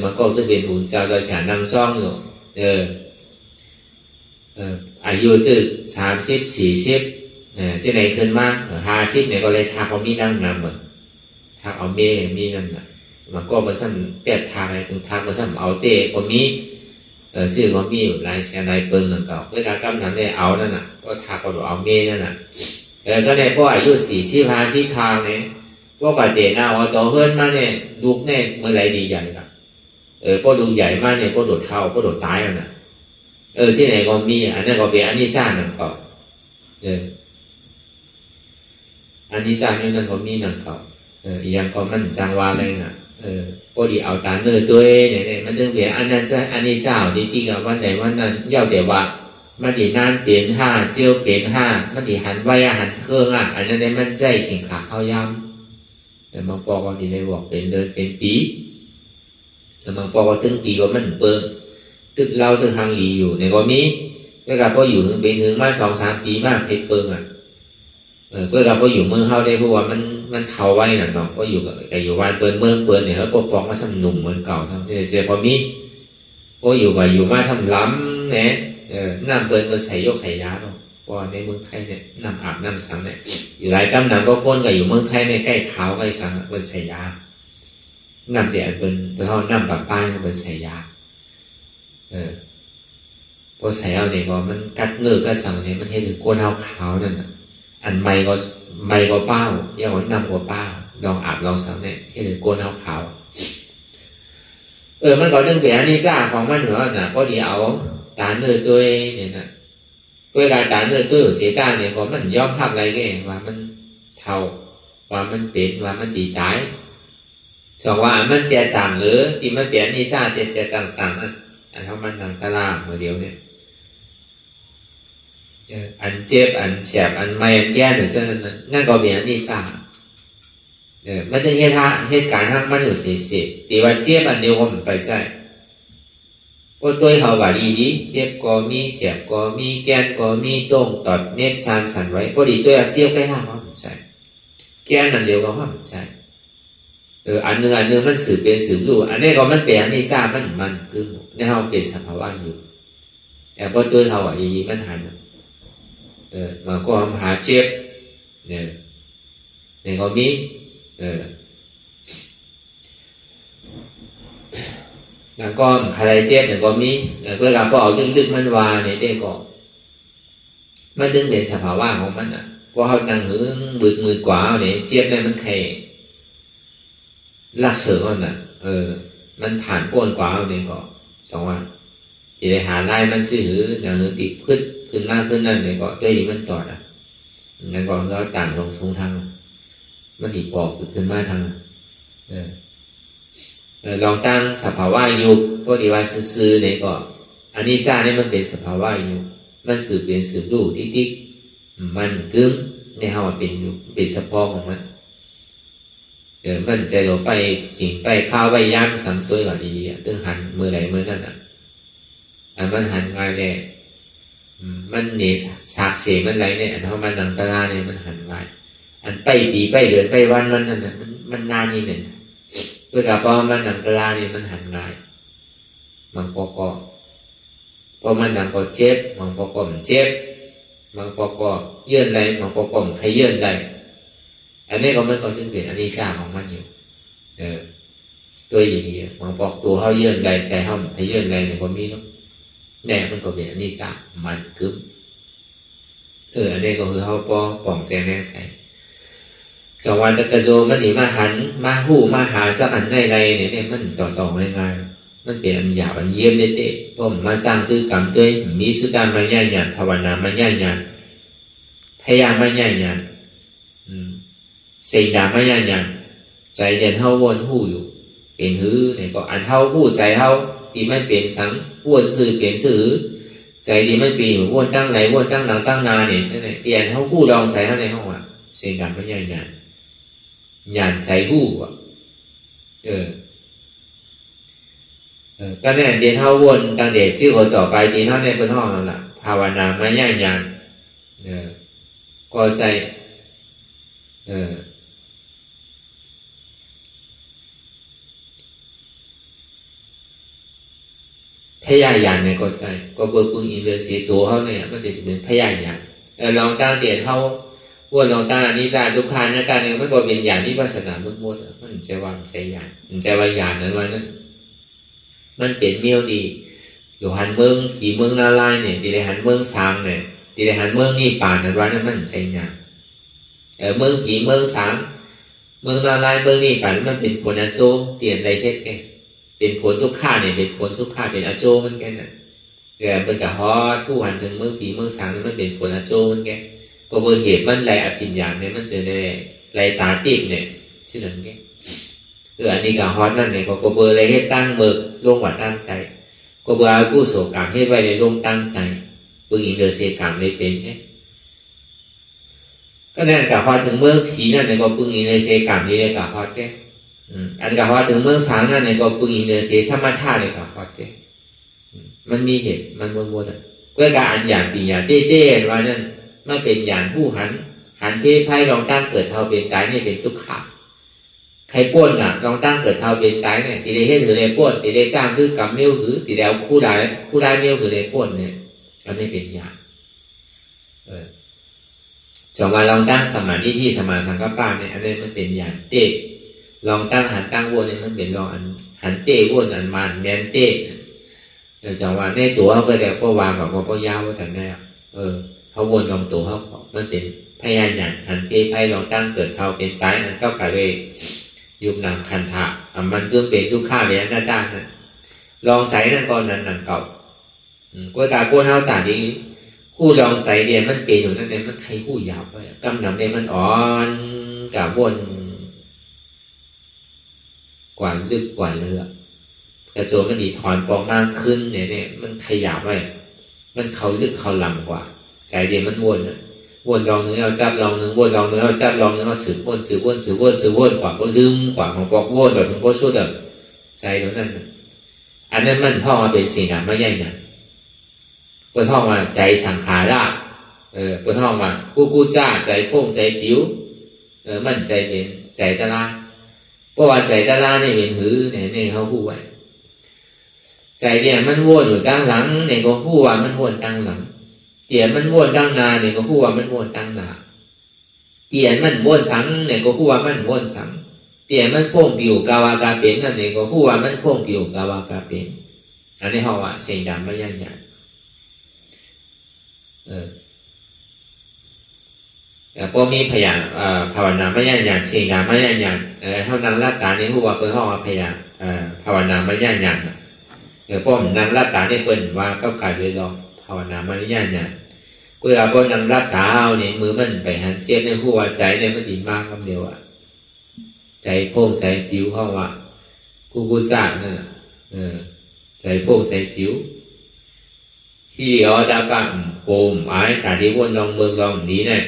มันก็จะเป็นบุญเจ้าจะฉันนำซ่องอยู่อายุตึก30 40ที่ไหนขึ้นมา50เนี่ยก็เลยทากเอามีนั่งนำเหมือนทากเอาเมย์มีนั่นน่ะมันก็มาสั่นเปียดทากอะไรถึงทากมาสั่นเอาเตะก็มีชื่อก็มีลายแสนลายเปิ้ลนั่นเก่าเวลากำนันได้เอานั่นน่ะก็ทากก็เอาเมย์นั่นน่ะก็ในพวกอายุ40 50ทางเนี่ยพวกปฏิเดชนาว่าโตเฮิร์นมาเนี่ยดุกเนี่ยเมื่อไรดีใหญ่ละพวกดุใหญ่มากเนี่ยพวกโดดเท้าพวกโดดตายแล้วน่ะที่ไหนก็มีอันนั้นก็เป็นอันนี้จ้านั่นก็อันนี้จ้านี่นั่นก็มีนั่นก็อย่างก็มันจังว่าเลยน่ะพอดีเอาตาเนื้อด้วยเนี่ยมันจึงเป็นอันนั้นอันนี้เจ้าดีที่กับวันไหนวันนั้นเย้าแต่ว่ามันดีนานเปลี่ยน5เจียวเปลี่ยน5มันดีหันไว้หันเครื่องอันนั้นได้มันใจขิงขาเข้าย้ำแต่บางปอกว่าดีเลยบอกเป็นเดินเป็นปี mà có từng kỳ có mình bơm tức lâu từ hàng lìอยู่ในก็มีเวลาพออยู่ถึงเป็นถึงมา2-3 ปีมากเพชรเปิงอ่ะเวลาพออยู่เมืองเฮาได้เพราะว่ามันเท่าไว้น่ะเนาะพออยู่กับอยู่บ้านเปิงเมืองเปิงเนี่ยเขาปกป้องมาสำหนุ่มเหมือนเก่าทั้งที่เจอพอมีพออยู่มาอยู่มาทำล้ำเนี่ยน้ำเปิงมันใส่ยกใส่ยาเนาะเพราะในเมืองไทยเนี่ยน้ำอาบน้ำสังเนี่ยอยู่หลายกำน้ำก็พ้นกับอยู่เมืองไทยเนี่ยใกล้ขาวใกล้สังมันใส่ยาน้ำเดือดเป็นเท่าน้ำปลาป้ายมันใส่ยาพอใส่เอาเนี่ยพอมันกัดเนื้อกัดสังเนี่ยมันเห็นถึงก้นขาวนั่นอันไม่ก็เป้าอย่างว่าน้ำก็ป้าลองอาบลองสังเนี่ยเห็นถึงก้นขาวมันก็ต้องเปลี่ยนนิสัยของมันเหรอน่ะพอดีเอาตาเนื้อตัวเนี่ยนะเวลาตาเนื้อตัวเสียตาเนี่ยพอมันยอมพักอะไรแกว่ามันเท่าว่ามันเป็นว่ามันตีตายสองว่ามันเสียจังหรือที่มันเปลี่ยนนิสัยเสียจังสั่งอันเขามันดังตะล่างเมื่อเดียวเนี่ยอันเจ็บอันแฉบอันไม่อันแย่หรือเช่นนั้นนั่นก็เปลี่ยนนิสัยมันจะเหตุการณ์ทั้งมันอยู่เสียตีว่าเจ็บอันเดียวก็มันไปใช่พอตัวเขาว่าดีเจ็บก็มีแฉบก็มีแก่นก็มีต้งตอดเม็ดซานสันไว้พอดีตัวเจ็บไปห้าว่ามันใช่แก่นอันเดียวก็ว่ามันใช่อันนึงมันสืบเป็นสืบรู้อันนี้ก็มันเปลี่ยนนิสัยมันคือในเขาเป็นสภาวะอยู่แต่พอตัวเขาว่าดีมันหันมาก็หาเจ็บเนี่ยก็มีแล้วก็ใครเจ็บเนี่ยก็มีเพื่อเราก็เอาลึกๆมันวาเนี่ยได้ก็มันดึงเป็นสภาวะของมันอ่ะพอเขานั่งหึงบึกมือกว่าเนี่ยเจ็บเนี่ยมันแค่ลักเสริมมันอ่ะมันผ่านป้วนกว่าเนี่ยก็สองว่าที่ได้หาได้มันซื่ออย่างนึงติดขึ้นมากขึ้นนั่นเนี่ยก็ได้ยินมันต่ออ่ะนั่นก็เราต่างทรงทางมันติดปอกขึ้นมาทางลองตั้งสภาวะอยู่พอดีว่าซื่อๆเนี่ยก็อันนี้จ้าเนี่ยมันเป็นสภาวะอยู่มันสืบเป็นสืบรู้ติ๊กมันกึ้มในเฮาเป็นอยู่เป็นสะพอของมันมันใจเราไปสิ่งไปข้าวไปย่างสังตัวแบบดีๆตึงหันมือไหนมือนั่นมันหันง่ายเลยมันเนี่ยสากเสียมันไรเนี่ยอันเท่ามันดังตะลาเนี่ยมันหันง่ายอันไปปีไปเดือนไปวันมันนั่นมันนานนี่หนึ่งเพื่อกับพอมันดังตะลาเนี่ยมันหันง่ายมันพอมันดังก็เจ็บมันพอมันเจ็บมันพอเยื่อนไรมันพอมันใครเยื่อนไรอันนี้ก็มันก็จึงเป็นอันนี้จ้าของมันอยู่ตัวอย่างนี้มันบอกตัวเขาเยื่อนไรใจเขาใครเยื่อนไรเนี่ยก็มีเนาะแน่มันก็เป็นอันนี้จ้ามันกึ้มอันนี้ก็คือเขาป้องแจงแน่ใส่จังหวะตะกะโจมันหนีมาหันมาหูมาหาสักอันไรเนี่ยมันต่อง่ายๆมันเป็นอันหยาบอันเยี่ยมเด็ดๆผมมาสร้างตื้อกรรมด้วยมีสุตามาย่าหยาดภาวนามาย่าหยาดพยายามมาย่าหยาดสิ่งใดมาย่าหยาดใจเด่นเฮาวนหูอยู่เป็นหื้อเนี่ยก็อันเฮาหูใจเฮาที่มันเป็นสังวนสื่อเป็นสื่อใจที่มันเป็นอยู่วนตั้งไหนวนตั้งหลังตั้งนาเนี่ยใช่ไหมเปลี่ยนเฮาหูลองใจเฮาในห้องอ่ะสิ่งใดมาย่าหยาดหยาดใจหูอ่ะก็เนี่ยเดี๋ยวเท่าวนตั้งเดี๋ยวชื่อคนต่อไปทีเท่าในบนห้องนั่นแหละภาวนาไม่ย่างยันก็ใส่พยายามเนี่ยก็ใส่ก็เบอร์ปุ่งอินเวอร์ซีตัวเขาเนี่ยก็จะเป็นพยายามลองตั้งเดี๋ยวเท่าวนลองตั้งนิสัยทุกครั้งในการเนี่ยมันก็เป็นอย่างที่ภาษามุดๆมันจะวางใจยานมันจะว่าอย่างนั้นว่านั้นมันเป็นเมียวดีอยู่หันเมืองขี่เมืองนาลายเนี่ยดีเลยหันเมืองสางเนี่ยดีเลยหันเมืองนี่ป่านนั้นว่านั้นมันใจยากเมืองขี่เมืองสางเมืองนาลายเมืองนี่ป่านมันเป็นผลอโจเตียนไรเทศแกเป็นผลทุกข้าเนี่ยเป็นผลสุขข้าเป็นอโจมันแกน่ะเป็นกะฮอดผู้หันถึงเมืองขี่เมืองสางมันเป็นผลอโจมันแกก็เบอร์เหตุมันไรอภิญญาเนี่ยมันเจอในไรตาติบเนี่ยชื่อนั้นแกอันนี้กับฮอตนั่นเนี่ยก็เบอร์อะไรให้ตั้งเบิกลงวัดตั้งใจก็เบอร์ผู้โศกรรมให้ไว้ในลงตั้งใจเบื่ออินเดอร์เซกรรมในเป็นเนี่ยก็นั่นกับฮอตถึงเมื่อผีนั่นเนี่ยก็เบื่ออินเดอร์เซกรรมนี่เลยกับฮอตแค่ อันกับว่าถึงเมืองสางนั่นเนี่ยก็ปึงอินเดียเสียสมถะเลยกับว่าเกมันมีเหตุมันวนๆเพื่อการอันอย่างปีอย่างเต้ๆว่านั่นไม่เป็นอย่างผู้หันเพศไพ่ลองตั้งเกิดเท่าเป็นกายเนี่ยเป็นทุกข์ใครป้วนน่ะลองตั้งเกิดเท่าเป็นกายเนี่ยตีได้เห็นหรือได้ป้วนตีได้จ้างคือกำเมี้ยวหรือตีได้คู่ได้เมี้ยวหรือได้ป้วนเนี่ยอันนี้เป็นอย่างจอมาลองตั้งสมาธิที่สมาสังกัปปะเนี่ยอันนี้มันเป็นอย่างเต้ลองตั้งหันตั้งวนเนี่ยมันเป็นลองอันหันเต้วนอันมันแมนเต้แต่จอว่าในตัวเขาไปแต่ก็วางกับก็ยาวว่าแต่แน่เขาวนลองตัวเขามันเป็นพยานอย่างหันเต้ไพ่ลองตั้งเกิดเท่าเป็นกายอันก็กะเลยยุบนำคันธะมันเพื่อเป็นทุกข้าเวียนหน้าด้านนั้นลองใส่นั่นก่อนนั้นนั่นเก่าก็ตาโกนเท้าตาดีคู่ลองใส่เนี่ยมันเป็นอยู่นั่นเนี่ยมันใครคู่ยาวไปกำหนำเนี่ยมันอ่อนกับวนกว่าลึกกว่าเลือกแต่โจมันดีถอนปองมากขึ้นเนี่ยมันขยับไปมันเขาลึกเขาลำกว่าใจเดียวมันวนลองนึงเอาจับลองนึงวนลองนึงเอาจับลองนึงเอาสืบวนกว่าก็ลืมกว่าของปอกวนแบบถึงโคตรสุดแบบใจตรงนั้นอันนั้นมันพ่อมาเป็นสิ่งนั้นไม่ใช่เนี่ยเพื่อท่องมาใจสังขารละเพื่อท่องมากูจ้าใจโป่งใจผิวมันใจเป็นใจตะลาเพราะว่าใจตะลาเนี่ยเป็นหือเนี่ยเขาพูดไว้ใจเนี่ยมันวนอยู่ตั้งหลังเนี่ยก็พูดว่ามันวนตั้งหลังเตียนมันวนตั้งนาเนี่ยก็พูดว่ามันวนตั้งนาเตียนมันวนสังเนี่ยก็พูดว่ามันวนสังเตียนมันโป่งผิวกาวากาเป็นนั่นเนี่ยก็พูดว่ามันโป่งผิวกาวากาเป็นอันนี้เขาว่าเสียงดังไม่ยั่งยืนแต่พอมีพยานภาวนาไม่ยั่งยืนเสียงดังไม่ยั่งยืนเท่านั้นรับตาเนี่ยพูดว่าเปิดห้องพยานภาวนาไม่ยั่งยืนพอนั่งรับตาเนี่ยเปิดว่าก็กลายเป็นลองภาวนาไม่ยั่งยืนเพื่อพอนั่งรับตาเอาเนี่ยมือมันไปหันเสียเนี่ยพูดว่าใจเนี่ยมันดีมากคำเดียวใจโป่งใจผิวเขาว่ากูสร้างนั่นใจโป่งใจผิวที่เอาตาปะโกมไอ้แต่ที่วนลองเมืองลองนี้เนี่ย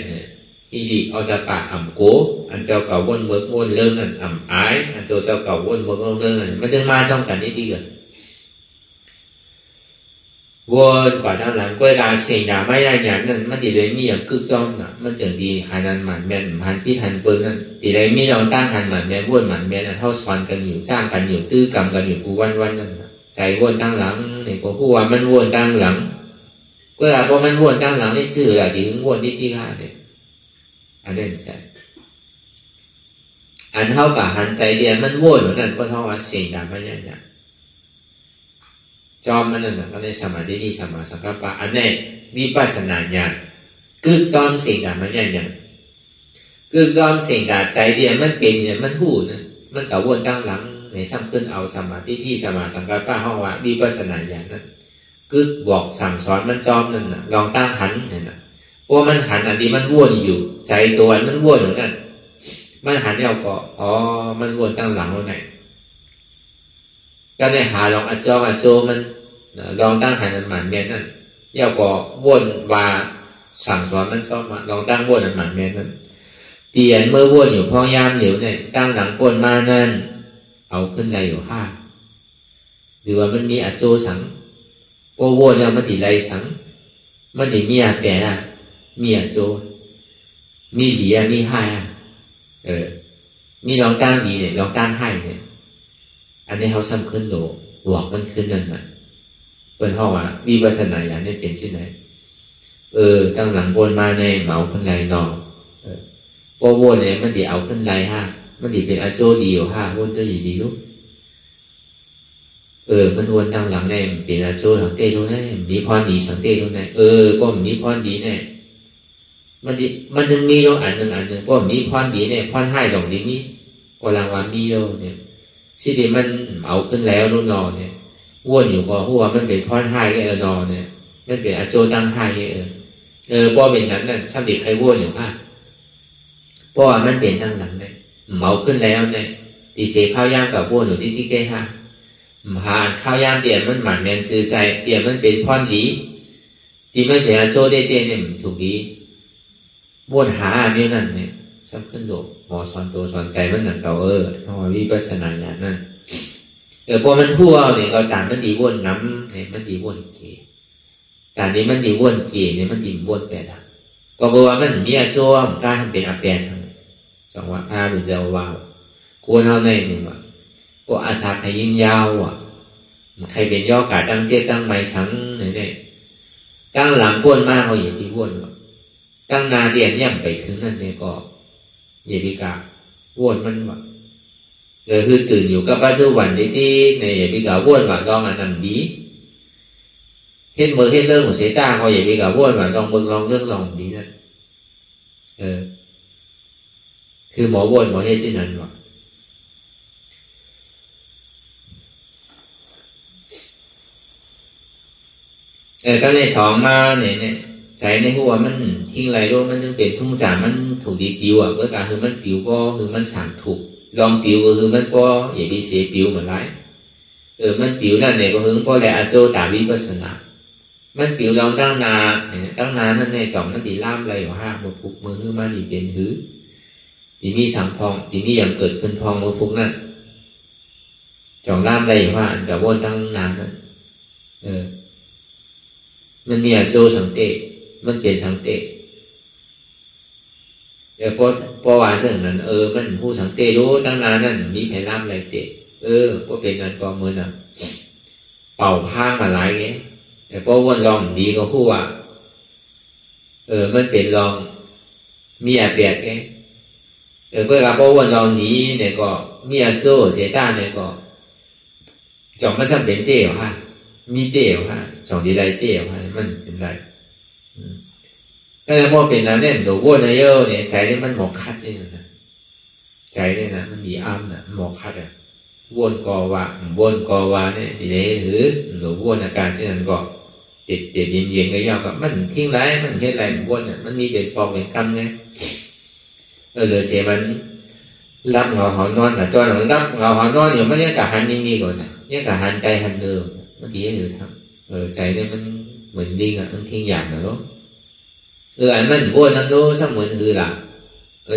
ที่ดีเอาตาปะโกอันเจ้าเก่าวนเมืองวนเรื่องนั่นไอ้อันตัวเจ้าเก่าวนเมืองเรื่องนั่นมันถึงมาสองกันนี้ดีกันวนกว่าทางหลังก็ได้สิ่งด่าไม่ได้อย่างนั้นมันตีเลยมีอย่างกึกจ้องน่ะมันจึงดีหันนั้นหมันแม่นหันพี่หันเปิ้ลนั่นตีเลยมีลองตั้งหันหมันแม่นวนหมันแม่นเท่าสอนกันอยู่จ้างกันอยู่ตื้อกรรมกันอยู่กูวันนั่นใจวนตั้งหลังเนี่ยก็พูดว่ามันวนตั้งหลังก็พอมันวนตั้งหลังนี่ชื่ออะไรที่วนที่ข้าเนี่ยอันนั้นใจอันเท่ากับหันใจเดียมันวนเหมือนนั้นก็เท่ากับสิ่งด่าไม่ได้อย่างจอมมันนั่นก็ในสมาธิที่สมาสังกัปปะอันนี้วิปัสสนาญาณคือจอมสิ่งด่าไม่ได้อย่างคือจอมสิ่งด่าใจเดียมันเป็นเนี่ยมันหูนะมันกับวนตั้งหลังในซ้ำขึ้นเอาสมาธิที่สมาสังกัปปะห้องว่าวิปัสสนาญาณนั้นคือบอกสั่งสอนมันจอมนั่นน่ะลองตั้งหันเนี่ยนะเพราะมันหันอันที่มันวนอยู่ใจตัวมันวนอยู่นั่นมันหันเอาก็มันวนตั้งหลังแล้วไงก็ในหาลองอัจโจมันลองตั้งหันอันหมันเมียนนั่นเย่าก็วนว่าสั่งสอนมันชอบมาลองตั้งวนอันหมันเมียนนั่นเตียนเมื่อวนอยู่พอยามเหลียวเนี่ยตั้งหลังวนมานั่นเอาขึ้นไรอยู่ห้าหรือว่ามันมีอัจโจสังโอโวเนี่ยมันติไรสังมันติมีแปะมีอัจโจมีหลีมีให้มีลองตั้งดีเนี่ยลองตั้งให้เนี่ยอันนี้เขาซ้ำขึ้นโดหวกมันขึ้นนั่นน่ะเป็นห้องว่าวิปัสสนาญาณนี่เป็นที่ไหนตั้งหลังวนมาในเหมาขึ้นไรนอโอโวเนี่ยมันติเอาขึ้นไรห้ามันติเป็นอัจโจดีอยู่ห้าวนตัวดีลูกมันวนตั้งหลังเนี่ยเป็นอาโจสังเกตดูนะมีพรดีสังเกตดูนะก็มีพรดีเนี่ยมันถึงมีโยอันหนึ่งก็มีพรดีเนี่ยพรให้สองดีมีกำลังว่ามีโยเนี่ยสิเดมันเอาขึ้นแล้วนู่นนอเนี่ยวนอยู่ก็หัวมันเป็นพรให้ก็นอเนี่ยมันเป็นอาโจตั้งให้พอเป็นนั้นน่ะสัมติใครวนอยู่เพราะว่ามันเป็นตั้งหลังเนี่ยเอาขึ้นแล้วเนี่ยตีเสข้าวย่างกับวนอยู่ที่แก้ห้าหาข้าวยามเตียนมันหมันแมนซื้อใจเตียนมันเป็นพรดีที่ไม่เป็นอาโจได้เตียนเนี่ยถูกดีบวชหาอันนี้นั่นเนี่ยซ้ำขึ้นโด หมอสอนตัวสอนใจมันหนักเก่าเพราะว่าวิปัสสนาญาณนั่นพอมันหัวเนี่ยเราตามมันดีวนน้ำเนี่ยมันดีวนเกศตามนี้มันดีวนเกศเนี่ยมันดีวนแปดก็บอกว่ามันมีอาโจมกล้าทำเป็นอาแปนจังหวะพาบุญเจ้าว่าวควรเอาในหนึ่งว่าพวกอาสาขยินยาวใครเป็นย่อกาตั้งเจ็ดตั้งไม้สังเนี่ยตั้งหลังพ้นมากเขาอย่างที่พ้นตั้งนาเดียนย่ำไปถึงนั่นเนี่ยก็เยบิกาวนมันว่าคือตื่นอยู่กับปัจจุบันที่ในเยบิกาวนว่าลองอันนั้นดีเห็นเมื่อเห็นเรื่องของเสตาเขาเยบิกาวนว่าลองเบิ่งลองเรื่องลองดีนั่นคือหมอวนหมอเฮ็ดที่นั่นว่าก็ในสองมาเนี่ยใจในหัวมันทิ้งไรด้วยมันจึงเป็นทุ่งจ่ามันถูกดีปิวเมื่อการคือมันปิวก็คือมันสั่งถูกลองปิวก็คือมันก็อย่าไปเสียปิวเหมือนไรมันปิวนั่นเนี่ยก็คือก็แหละอาโจตาวิปัสสนามันปิวลองตั้งนานั่นเนี่ยจ่องมันตีล่ามไรอยู่ห้ามือฟุกมือคือมันตีเป็นหือตีมีสังพองตีมีอย่างเกิดขึ้นพองมือฟุกนั่นจ่องล่ามไรอยู่ห้ากับวนตั้งนานนั่นมันมีอาโจสังเตมันเป็นสังเตพอว่าซึ่งนั้นมันผู้สังเตรู้ตั้งนานนั่นมีไผ่ล่ามไรเตก็เป็นนั้นก็เหมือนน่ะเป่าพางมาหลายไงแต่พอวนลองดีก็คู่ว่ามันเป็นลองมีอาเปียกไงเวลาพอวนลองนี้เนี่ยก็มีอาโจเสตาเนี่ยก็จ่องมันจะเป็นเต๋อค่ะมีเต๋อค่ะสองดีไรเต๋อค่ะมันเป็นไรก็เลยพอเป็นนั้นเนี่ยตัววนเยอะเนี่ยใจเนี่ยมันหมอกคัดเลยนะใจเนี่ยนะมันดีอ้ำนะหมอกคัดวนกอวาเนี่ยดีเลยหรือหรือวนอาการเช่นนั้นก็ติดเย็นก็ยาวกับมันทิ้งไรมันเฮ็ดไรวนเนี่ยมันมีเป็นปองเป็นกำไงเหลือเสียมันรับเงาหอนอนแต่ตัวมันรับเงาหอนอนอยู่มันเนี่ยกะหันยิ่งก่อนนะเนี่ยกะหันใจหันเดิมมันดีอยู่ทำใจเนี่ยมันเหมือนลิงมันทิ้งอย่างนะลูกอันมันวนนั่นดูสมุนคือละ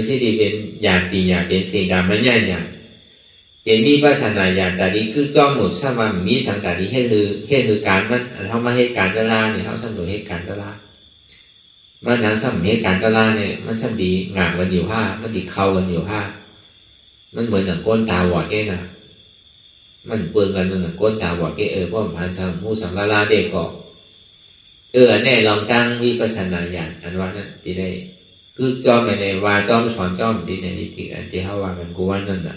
ที่ดีเป็นอย่างดีอย่างเป็นสิ่งดำมันย่อย่างเป็นมีปัสนาอย่างแต่ดีคือจ้องหมดสมามีสังกัดดีให้คือการมันเขามาให้การตลาเนี่ยเขาสนุนให้การตลามันนั้นสมัยให้การตลาเนี่ยมันสดีงานวันอยู่ห้ามันดีเข้าวันอยู่ห้ามันเหมือนหนังก้นตาหวอดแค่น่ะมันเปลืองกันเหมือนหนังก้นตาหวอดแค่เพราะผ่านสังมูสังลาเด็กก็อันนี้ลองตั้งวิปัสสนาญาณอันว่านั้นที่ได้คือจอมไปในว่าจอมสอนจอมที่ในนิติอันที่เขาว่ากันกูว่านั่นน่ะ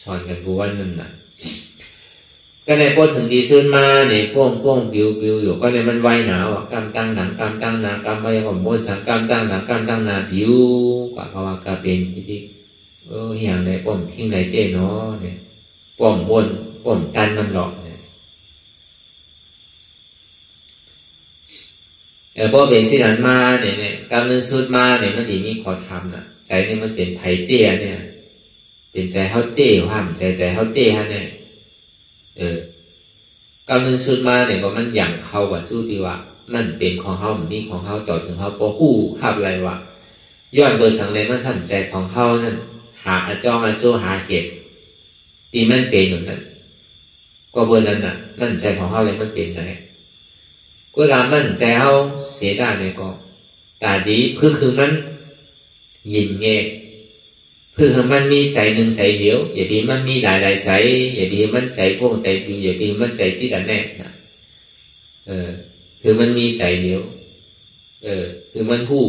สอนกันกูว่านั่นน่ะก็ในพอถึงดีขึ้นมาเนี่ยโป้งบิวอยู่ก็ในมันไวหนาวกำตั้งหนังกำตั้งนากำไปผมม้วนสังกำตั้งหนังกำตั้งนาบิวกว่าเขาว่ากระเป็นที่อย่างไรป้อมทิ้งไรเต้เนาะเนี่ยป้อมม้วนป้อมตันมันหลอกพอเป็นสิ่งนั้นมาเนี่ยกำเนิดสุดมาเนี่ยมันดีมีขอทำน่ะใจนี่มันเป็นไผ่เตี้ยเนี่ยเป็นใจเขาเตี้ยห้ามใจเขาเตี้ยฮะเนี่ยกำเนิดสุดมาเนี่ยก็มันอย่างเขาว่าสู้ดีว่ามันเป็นของเขามันนี่ของเขาต่อถึงเขาพอคู่ภาพอะไรวะย้อนเบอร์สังเลยมันสั่นใจของเขานั่นหาจ้องโจหาเหตุตีมันเป็นอยู่นั่นก็เบอร์นั้นน่ะมันใจของเขาเลยมันเป็นไหนเวลามันใจเขาเสียได้เนี่ยก็แต่ดีคือมันยินเงคือมันมีใจหนึ่งใจเดียวอย่าดีมันมีหลายใจอย่าดีมันใจพวกใจดีอย่าดีมันใจที่กันแน่นะคือมันมีใจเดียวคือมันหู้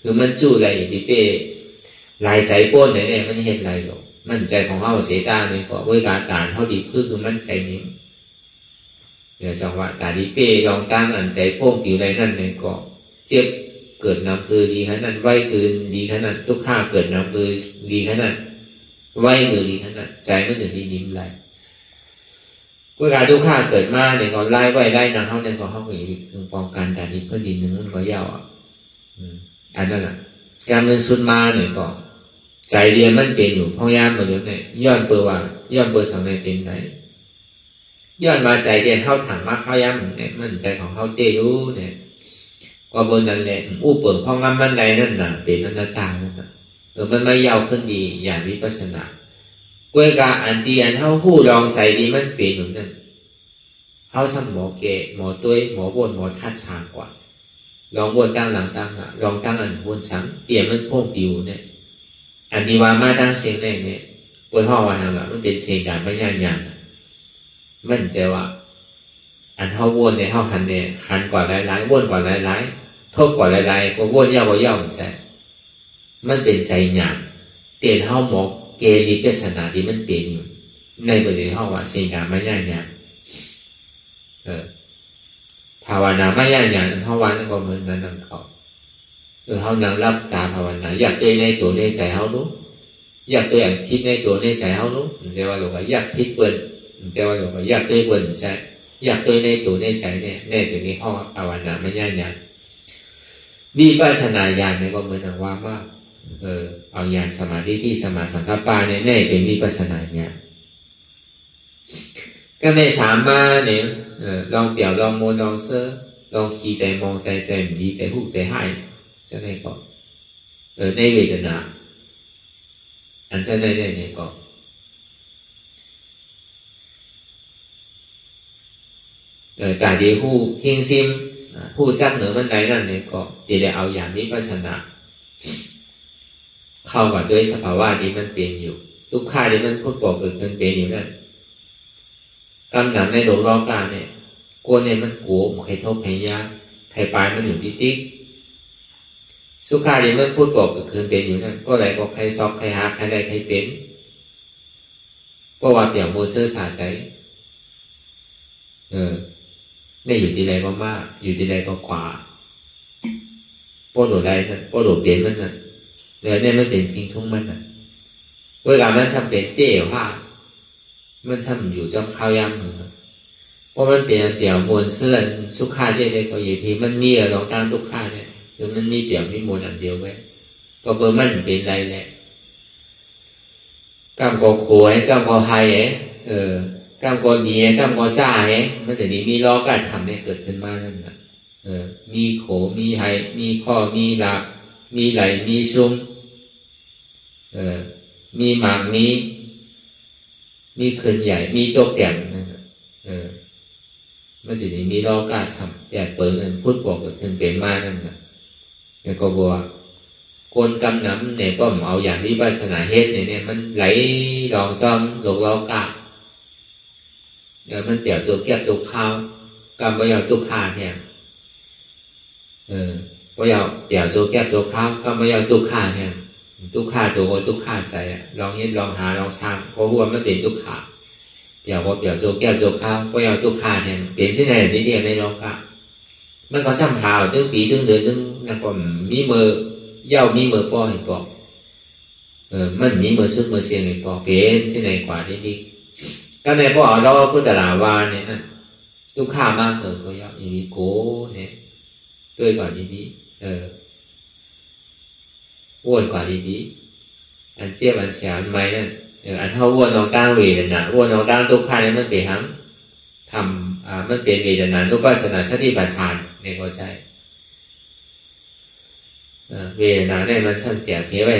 คือมันจู้อะไรอย่าดีเป้หลายใจป้นเนี่ยมันเห็นอะไรหรอกมันใจของเขาเสียได้เนี่ยก็เวลาการเขาดีคือมันใจนี้เดี๋ยวจังหวะตาดีเป้ลองตั้งอันใจโป้งผิวไรนั่นเนี่ยก็เจ็บเกิดน้ำคือดีขนาดไหวคือดีขนาดทุกข้าเกิดน้ำคือดีขนาดไหวคือดีขนาดใจไม่ถึงที่นิ่มไรเวลาทุกข้าเกิดมาเนี่ยก็ไล่ไหวได้นางเขาเนี่ยก็เขาก็อย่างคือป้องกันแต่ดีเพื่อดีนึงมันก็ยาวอันนั้นอ่ะการเงินสุดมาเนี่ยก็ใจเดียมันเป็นอยู่พ่อยามมาอยู่เนี่ยย้อนเปอร์ว่าย้อนเปอร์สังในเป็นไหนย้อนมาใจเดียนเข้าถังมาเข้าย่ำเนี่ยมันใจของเขาเตี้ยรู้เนี่ยก็บนนั่นแหละอู้เปิ่งพ่องำมันไรนั่นน่ะเป็นอนัตตานั่นน่ะ มันไม่ยาวขึ้นดีอย่างวิปัสสนาเว้ยกาอันที่อันเขาหู้ลองใส่ดีมันเปลี่ยนอยู่นั่นเขาทำหมอเกะหมอตุ้ยหมอวนหมอทัดช้ากว่าลองวนตั้งหลังตั้งอ่ะลองตั้งอันวนซ้ำเปลี่ยนมันพวกปิวเนี่ยอันที่ว่ามาตั้งเสียงแรกเนี่ยปวดห้อวันนั้นแบบมันเป็นเสียงการไม่ยากอย่างมันจะว่าอันเขาวนเนี่ยเขาหันเนี่ยหันกว่าหลายๆวนกว่าหลายๆทบกว่าหลายๆก็วนยาวกว่ายาวเหมือนกันมันเป็นใจหยาบเปลี่ยนเขาหมอเกลีเป็นศาสนาที่มันเปลี่ยนอยู่ในบริเวณเขาว่าเสียงการไม่ยากอย่างภาวนาไม่ยากอย่างนั้นเขาวันนั้นก็เหมือนนั้นนั่งเขาเขานั่งรับตาภาวนาอยากเจอในตัวในใจเขารู้อยากเจออย่างคิดในตัวในใจเขารู้มันจะว่าหลวงว่าอยากคิดเปิดมันจะว่าหลวงว่าอยากเจอเปิดใช่อยากเจอในตัวในใจเนี่ยแน่จะมีข้อภาวนาไม่ยากอย่างวิปัสสนาญาณเนี่ยก็เหมือนว่ามากเอาญาณสมาธิที่สมาสังกัปปะเนี่ยแน่เป็นวิปัสสนาญาณก็ไม่สามารถเนี่ยลองเปี่ยวลองโมลองเซอลองขี่ใจมองใจใจมันดีใจหูใจหายใช่ไหมก็ในเวทนาอันใช่ในเนี่ยก็แต่ดีหูทิ้งซิมผู้จักเหนือมันใดนั่นเนี่ยก็เดี๋ยวเอาอย่างวิปัสสนาเข้ามาด้วยสภาวะที่มันเป็นอยู่ทุกข้าที่มันพูดบอกเกิดขึ้นเป็นอยู่นั่นกำหนังในโลกรอบกลางเนี่ยกลัวเนี่ยมันกลัวหมดให้ทบให้ยากไทยปลายมันอยู่ที่ติ๊กสุขาที่มันพูดบอกเกิดขึ้นเป็นอยู่นั่นก็อะไรก็ใครซอกใครหักใครใดใครเป็นก็ว่าเปี่ยมโมเสสาใจได้อยู่ที่ใดก็มากอยู่ที่ใดก็กว่าโปรโดดใดนั่นโปรโดดเปลี่ยนมันนั่นเนี่ยมันเป็นทิ้งทุ่งมันน่ะเวลามันทำเป็นเตี้ยวว่ามันทำอยู่จอมข้าวยำเหมือนเพราะมันเปลี่ยนเตี่ยวมวลเสื้อสุขาเด็กๆก็อย่างที่มันมีรองตามทุกข้าเนี่ยคือมันมีเปี่ยวมีมวลอันเดียวไว้ก็เบอร์มันเป็นไรแหละกำกอโขยกำกอไฮกำกอเนียกำกอซ่ามันจะมีล้อการทำให้เกิดขึ้นมานั่นนะมีโขมีไฮมีข้อมีหลักมีไหลมีซุ้มมีหมากมีคืนใหญ่มีโต๊ะแก่มนั่นมันจะมีล้อการทำแต่เปิดนั่นพูดบอกกับถึงเป็นมานั่นนะแล้วก็บอกคนกำน้ำเนี่ยก็เอาอย่างวิปัสสนาเฮ็ดเนี่ยมันไหลรองซ้อมหลกล้อกามันเปี่ยวสุกแก็บสุกข้าวกำไว้เอาตุกขาแทนก็เอาเปี่ยวสุกแก็บสุกข้าวกำไว้เอาตุกขาแทนตุกขาตัวคนตุกขาใส่ลองเฮ็ดลองหาลองสร้างเพราะว่ามันเป็นตุกขาเปี่ยวก็เปี่ยวสุกแก็บสุกข้าวก็เอาตุกขาแทนเปลี่ยนที่ไหนนิดเดียวไม่ลองกะมันก็ซ้ำหาวตึ้งปีตึ้งเดือนตึ้งนั่นก็มีมือเย่ามีมือป้อเห็นปอกมันมีมือสุดมือเสียงเห็นปอกเปลี่ยนที่ไหนกว่านิดก็ในพวกเราพุทธลาวาเนี่ยนะทุกข้ามากก็อยากมีโกเนี่ยด้วยกว่าดีอ้วนกว่าดีอันเจี๊ยบอันเฉียนไหมนั่นอันเท่าอ้วนลองตั้งเวทนาอ้วนลองตั้งทุกข้าเนี่ยมันเป็นทั้งทำมันเป็นเวทนานุปัสสนาสติปัฏฐานเนี่ยก็ใช่เวทนาเนี่ยมันสั้นเสียเพียงไว้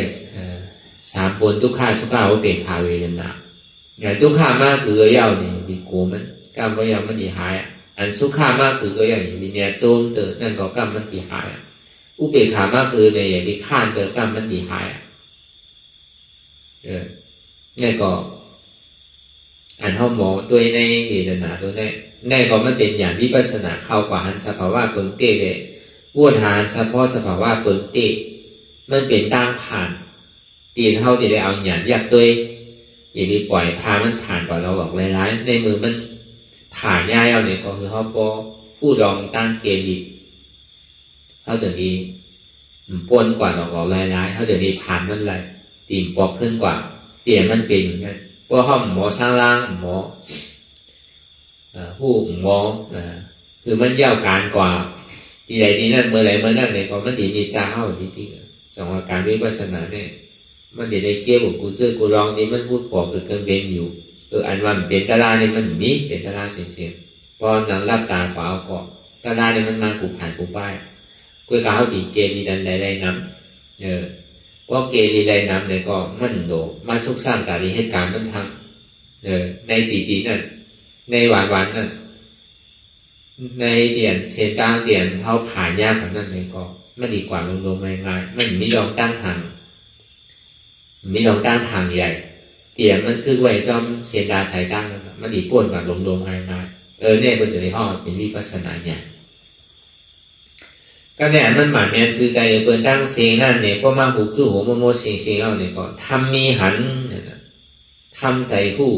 สามปนทุกข้าสุขาว่าเป็นภาเวทนาอย่างทุกข้ามากคือก็ยาวเนี่ยมีโกมันกล้ามก็ยาวมันดีหายอันสุขามากคือก็อย่างมีเนี่ยโจมเตอนั่นก็กล้ามมันดีหายอุเบกขามากคือเนี่ยอย่างมีข้านเตอกล้ามมันดีหายนี่ก็อันเท่าหมอตัวในเวทนาตัวในก็มันเป็นอย่างวิปัสสนาเข้ากว่าหันสภาวะเปิงเตะเลยวัฏฐานเฉพาะสภาวะเปิงเตะมันเป็นตั้งผ่านตีเท่าที่ได้เอาอย่างยักตัวอย่างนี้ปล่อยพามันผ่านกว่าเราหลอกร้ายๆในมือมันผ่านง่ายเอาเนี่ยก็คือเขาพอผู้ลองตั้งเกณฑ์ดีเขาจะมีปนกว่าหลอกร้ายๆเขาจะมีผ่านมันไรตีมปอกขึ้นกว่าเปลี่ยนมันเป็นอย่างนี้เพราะห้องหมอสร้างร่างหมอผู้หมอคือมันยาวการกว่าที่ใดที่นั่นเมื่อไรเมื่อนั่นเนี่ยพอมันดีมีจ้าเข้าที่จังหวะการวิปัสสนาเนี่ยมันเดี๋ยวได้เกี่ยวกับกูเจอกูลองนี่มันพูดบอกเกินเบนอยู่อันว่าเป็นตาลาเนี่ยมันมีเป็นตาลาเสียงพอหนังรับตาขวาเอาก่อนตาลาเนี่ยมันมากูผ่านกูป้ายกูกล่าวตีเกณฑ์ดีดันใดๆน้ำพ ว่าเกลีได้นำเนี่ยก็มันโดมาสุกสร้างตาดีให้การมันทำในตีนั่นในวันนั่นในเดียนเสียตั้งเดียนเขาผ่านยากแบบนั้นเลยก็ไม่ดีกว่าลงง่ายๆมันไม่ยอมตั้งทางไม่ยอมตั้งทางใหญ่เตียนมันคือไว้ซ้อมเสียดาสายตั้งมันดีป่วนกว่าลงง่ายๆเนี่ยมันจะในห้องเป็นวิปัสสนาใหญ่ก็เนี่ยมันหมายแมนซื้อใจเปิดตั้งเสียงนั่นเนี่ยพอมาหุบสู้หัวโมเสียงเอาเนี่ยก็ทำมีหันทำใจผู้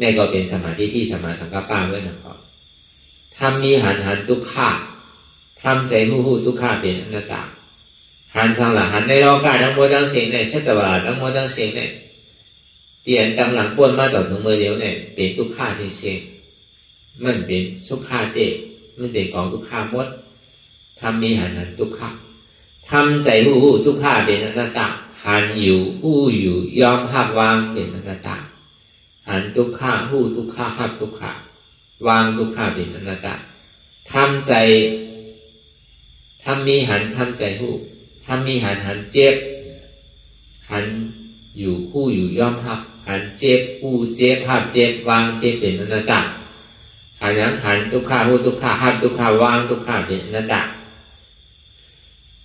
นี่ก็เป็นสมาธิที่สมาสังกัปปะด้วยนะครับทำมีหันทุกข้าทำใจผู้ทุกข้าเป็นอนัตตาหันสร้างหลักหันในโลกาทั้งหมดทั้งสิ่งในชัตวาทั้งหมดทั้งสิ่งในเตียนตั้งหลังป้วนมาต่อถึงเมื่อเดียวเนี่ยเป็นทุกข้าเสียงมันเป็นสุขาเตะมันเป็นของทุกข้าหมดทำมีหันทุกข้าทำใจผู้ทุกข้าเป็นอนัตตาหันอยู่ผู้อยู่ยอมหักวางเป็นอนัตตาหันทุกข้าผู้ทุกข้าหักทุกข้าวางทุกข้าเป็นอนัตตาทำใจทำมีหันทำใจผู้ทำมีหันเจ็บหันอยู่ผู้อยู่ยอมหักหันเจ็บผู้เจ็บหักเจ็บวางเจ็บเป็นอนัตตาหันทุกข้าผู้ทุกข้าหักทุกข้าวางทุกข้าเป็นอนัตตา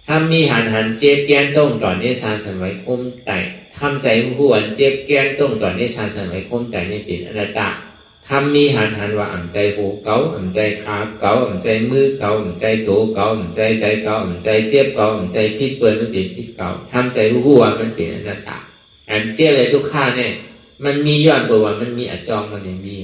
ทำมีหันเจ็บแกนต้งต่อเนสานสันไว้คมแต่ทำใจผู้หันเจ็บแกนต้งต่อเนสานสันไว้คมแต่นี่เป็นอนัตตาทำมีหันว่าอ่ำใจหูเก่าอ่ำใจขาเก่าอ่ำใจมือเก่าอ่ำใจโตเก่าอ่ำใจใจเก่าอ่ำใจเจ็บเก่าอ่ำใจพิษเปิดมันเป็นพิษเก่าทำใจผู้ว่ามันเป็นอนัตตาอันเจ็บอะไรทุกข้าเนี่ยมันมีย้อนตัวว่ามันมีอจองมันเนี่ยมี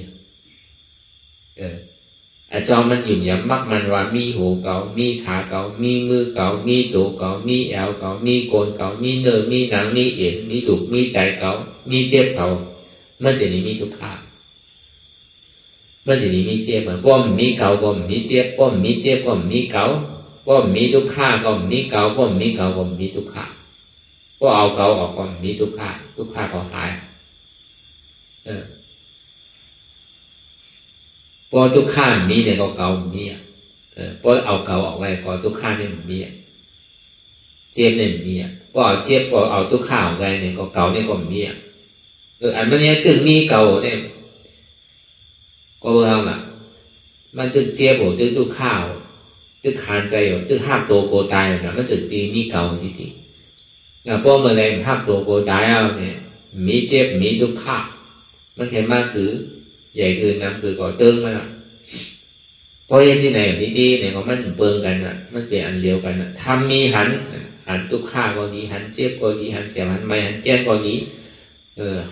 อจองมันหยุ่มย้ำมักมันว่ามีหูเก่ามีขาเก่ามีมือเก่ามีโตเก่ามีแอวเก่ามีโกนเก่ามีเนื้อมีหนังมีเอ็นมีดุมีใจเก่ามีเจ็บเก่ามันจะนี่มีทุกข้ามันจะมีเจ็บเหมือนป้อมมีเก่าป้อมมีเจ็บป้อมมีเจ็บป้อมมีเก่าป้อมมีทุกข้าป้อมมีเก่าป้อมมีเก่าป้อมมีทุกข้าก็เอาเก่าออกป้อมมีทุกข้าก็หายพอทุกข้ามีเนี่ยก็เก่ามีพอเอาเก่าออกไปพอทุกข้าเนี่ยมีเจ็บเนี่ยมีพอเอาเจ็บพอเอาทุกข้าออกไปเนี่ยก็เก่าเนี่ยก็มีอันนี้ตึงมีเก่าเนี่ยก็เบอร์เอาล่ะมันตึกเจี๊ยบตึกทุกข้าวตึกขานใจตึกหักโตโกตายนะมันจุดตีมีเก่าทีทีนะพอเมื่อไรหักโตโกตายเอาเนี่ยมีเจี๊ยบมีทุกข้ามันแค่มากคือใหญ่คือน้ำคือก่อเติมมาละพออย่างที่ไหนทีทีเนี่ยก็มันเปิงกันนะมันเป็นอันเดียวกันนะทำมีหันทุกข้าก็ดีหันเจี๊ยบก็ดีหันเสียหันไม่หันแก้ก็ดี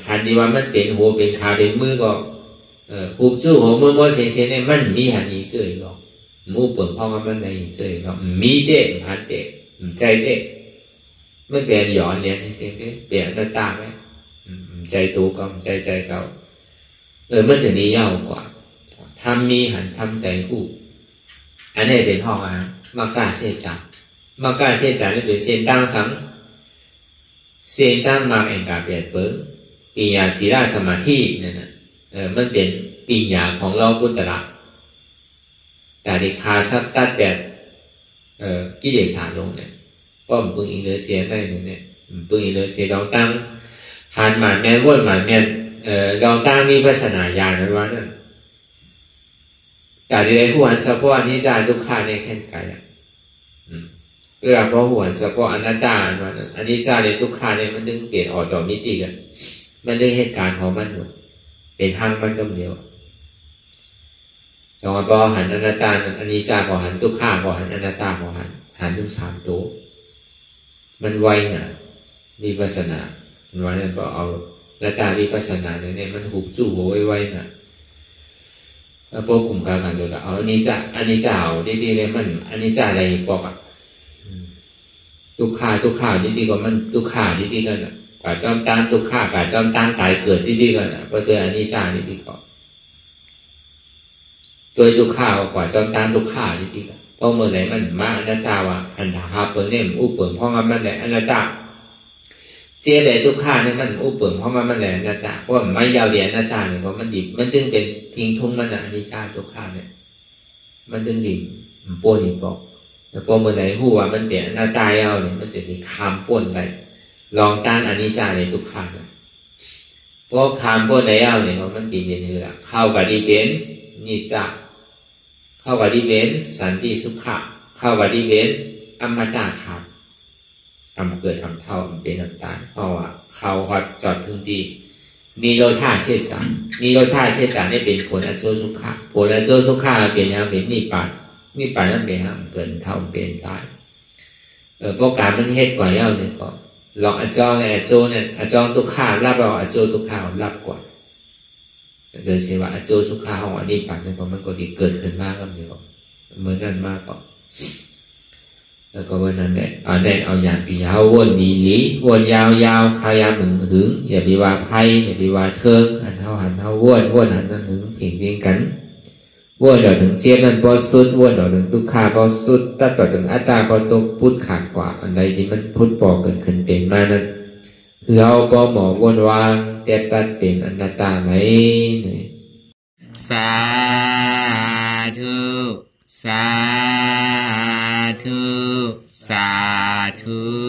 หันที่ว่ามันเป็นหัวเป็นขาเป็นมือก็หูจู้หัวมือมือเสียเสียเนี่ยมันมีหันอีเจอก็มูเปิดห้องมันในอีเจอก็มีเด็กหันเด็กใจเด็กไม่เปลี่ยนหย่อนเรียนเสียเปลี่ยนตาตาไหมใจตัวก็ใจเก่ามันจะนี้ยาวกว่าทำมีหันทำใจผู้อันนี้เป็นห้องมากาเสียจังมากาเสียจังนี่เป็นเส้นตั้งสังเส้นตั้งมาเองการเปลี่ยนเปิดปีญาศีลสมาธินั่นนะมันเป็นปีญาของเราพุทธะแต่ในคาซับตัดแบบกิเลสาลงเนี่ยป้อมปึงอินเดเซียได้เนี่ยปึงอินเดเซียเราตั้งหันหมันแม่วนหมันแม่เราตั้งมีภาษณาญาณนั้นว่านั่นแต่ในผู้หันเฉพาะนิจาทุกขาเนี่ยแค่ไกลเรื่องเพราะหันเฉพาะอนัตตาว่านั่นอนิจจาในทุกขาเนี่ยมันดึงเปลี่ยนออกต่อมิติกันมันดึงเหตุการณ์ของมันอยู่เป็นทางมันก็เดียวสองพอหันอนัตตาอนิจจาพอหันทุกขาพอหันอนัตตาพอหันถึงสามตัวมันไวนะวิปัสสนาวันนั้นก็เอาอนัตตาวิปัสสนาเนี่ยมันหุบจู่ไวๆนะพวกกลุ่มการกันดูแล้วเอาอนิจจาเอาดีๆเลยมันอนิจจาอะไรบอกทุกขาดีๆก็มันทุกขาดีๆกันนะกว่าจอมตั้งทุกข้ากว่าจอมตั้งตายเกิดที่ดีกันนะเพราะตัวอนิจจานี่ดีกว่าตัวทุกข้ากว่าจอมตั้งทุกข้านี่ดีกันเพราะเมื่อไหร่มันมาอนัตตาว่าอันถาเปิดเนี่ยมันอุปเปิดเพราะมันแหละอนัตตาเสียเลยทุกข้าเนี่ยมันอุปเปิดเพราะมันแหละอนัตตาเพราะไม่ยาวเรียนอนัตตาเนี่ยเพราะมันดิบมันจึงเป็นทิ้งทุ่งมันอนิจจาทุกข้าเนี่ยมันจึงดิบปวดดิบบอก แต่พอเมื่อไหร่หูว่ามันเป็นอนัตตาเอาเนี่ยมันจะมีคำป้นอะไรลองต้านอนิจจาในทุกขังเพราะคำป้นไหนเอาเนี่ยมันตีเป็นอยู่ละเข้ากับที่เป็นนิจจาเข้ากับที่เป็นสันติสุขะเข้ากับที่เป็นอมตะธรรมทำเกิดทำเท่าเป็นต่างๆเพราะว่าเขาฮอดจอดถึงที่นิโรธาเสจานิโรธาเสจาเนี่ยเป็นผลอโศสุขะผลอโศสุขะเป็นอย่างเป็นนิพพานนิพพานนั่นเป็นอย่างเกิดเท่าเป็นตายเพราะการมันเฮ็ดกว่าเย้าเนี่ยก็ลองอจองเนี่ยอโศเนี่ยอจองทุกข้ารับเอาอโศทุกข้ารับกว่าเกิดเสียว่าอโศสุขะของอนิพพานเนี่ยมันก็ดีเกิดขึ้นมากก็เดียวเหมือนกันมากก็แล้วก็วันนั้นแหละเอาอย่างปียาววนดีหลีวนยาวขายามหึงอย่าไปว่าไพ่อย่าไปว่าเชิงหันเท่าวนหันนั้นหึงเพียงเพียงกันวนเดี๋ยวถึงเสียนั้นพอสุดวนเดี๋ยวถึงทุกขาพอสุดตัดต่อถึงอัตตาพอตกพุทธขาดกว่าอันใดที่มันพุทธปอกเกิดขึ้นเป็นมานั้นคือเอาพอหมอวนวางแต่ตัดเป็นอนัตตาไหมสาธุสาธุสาธุ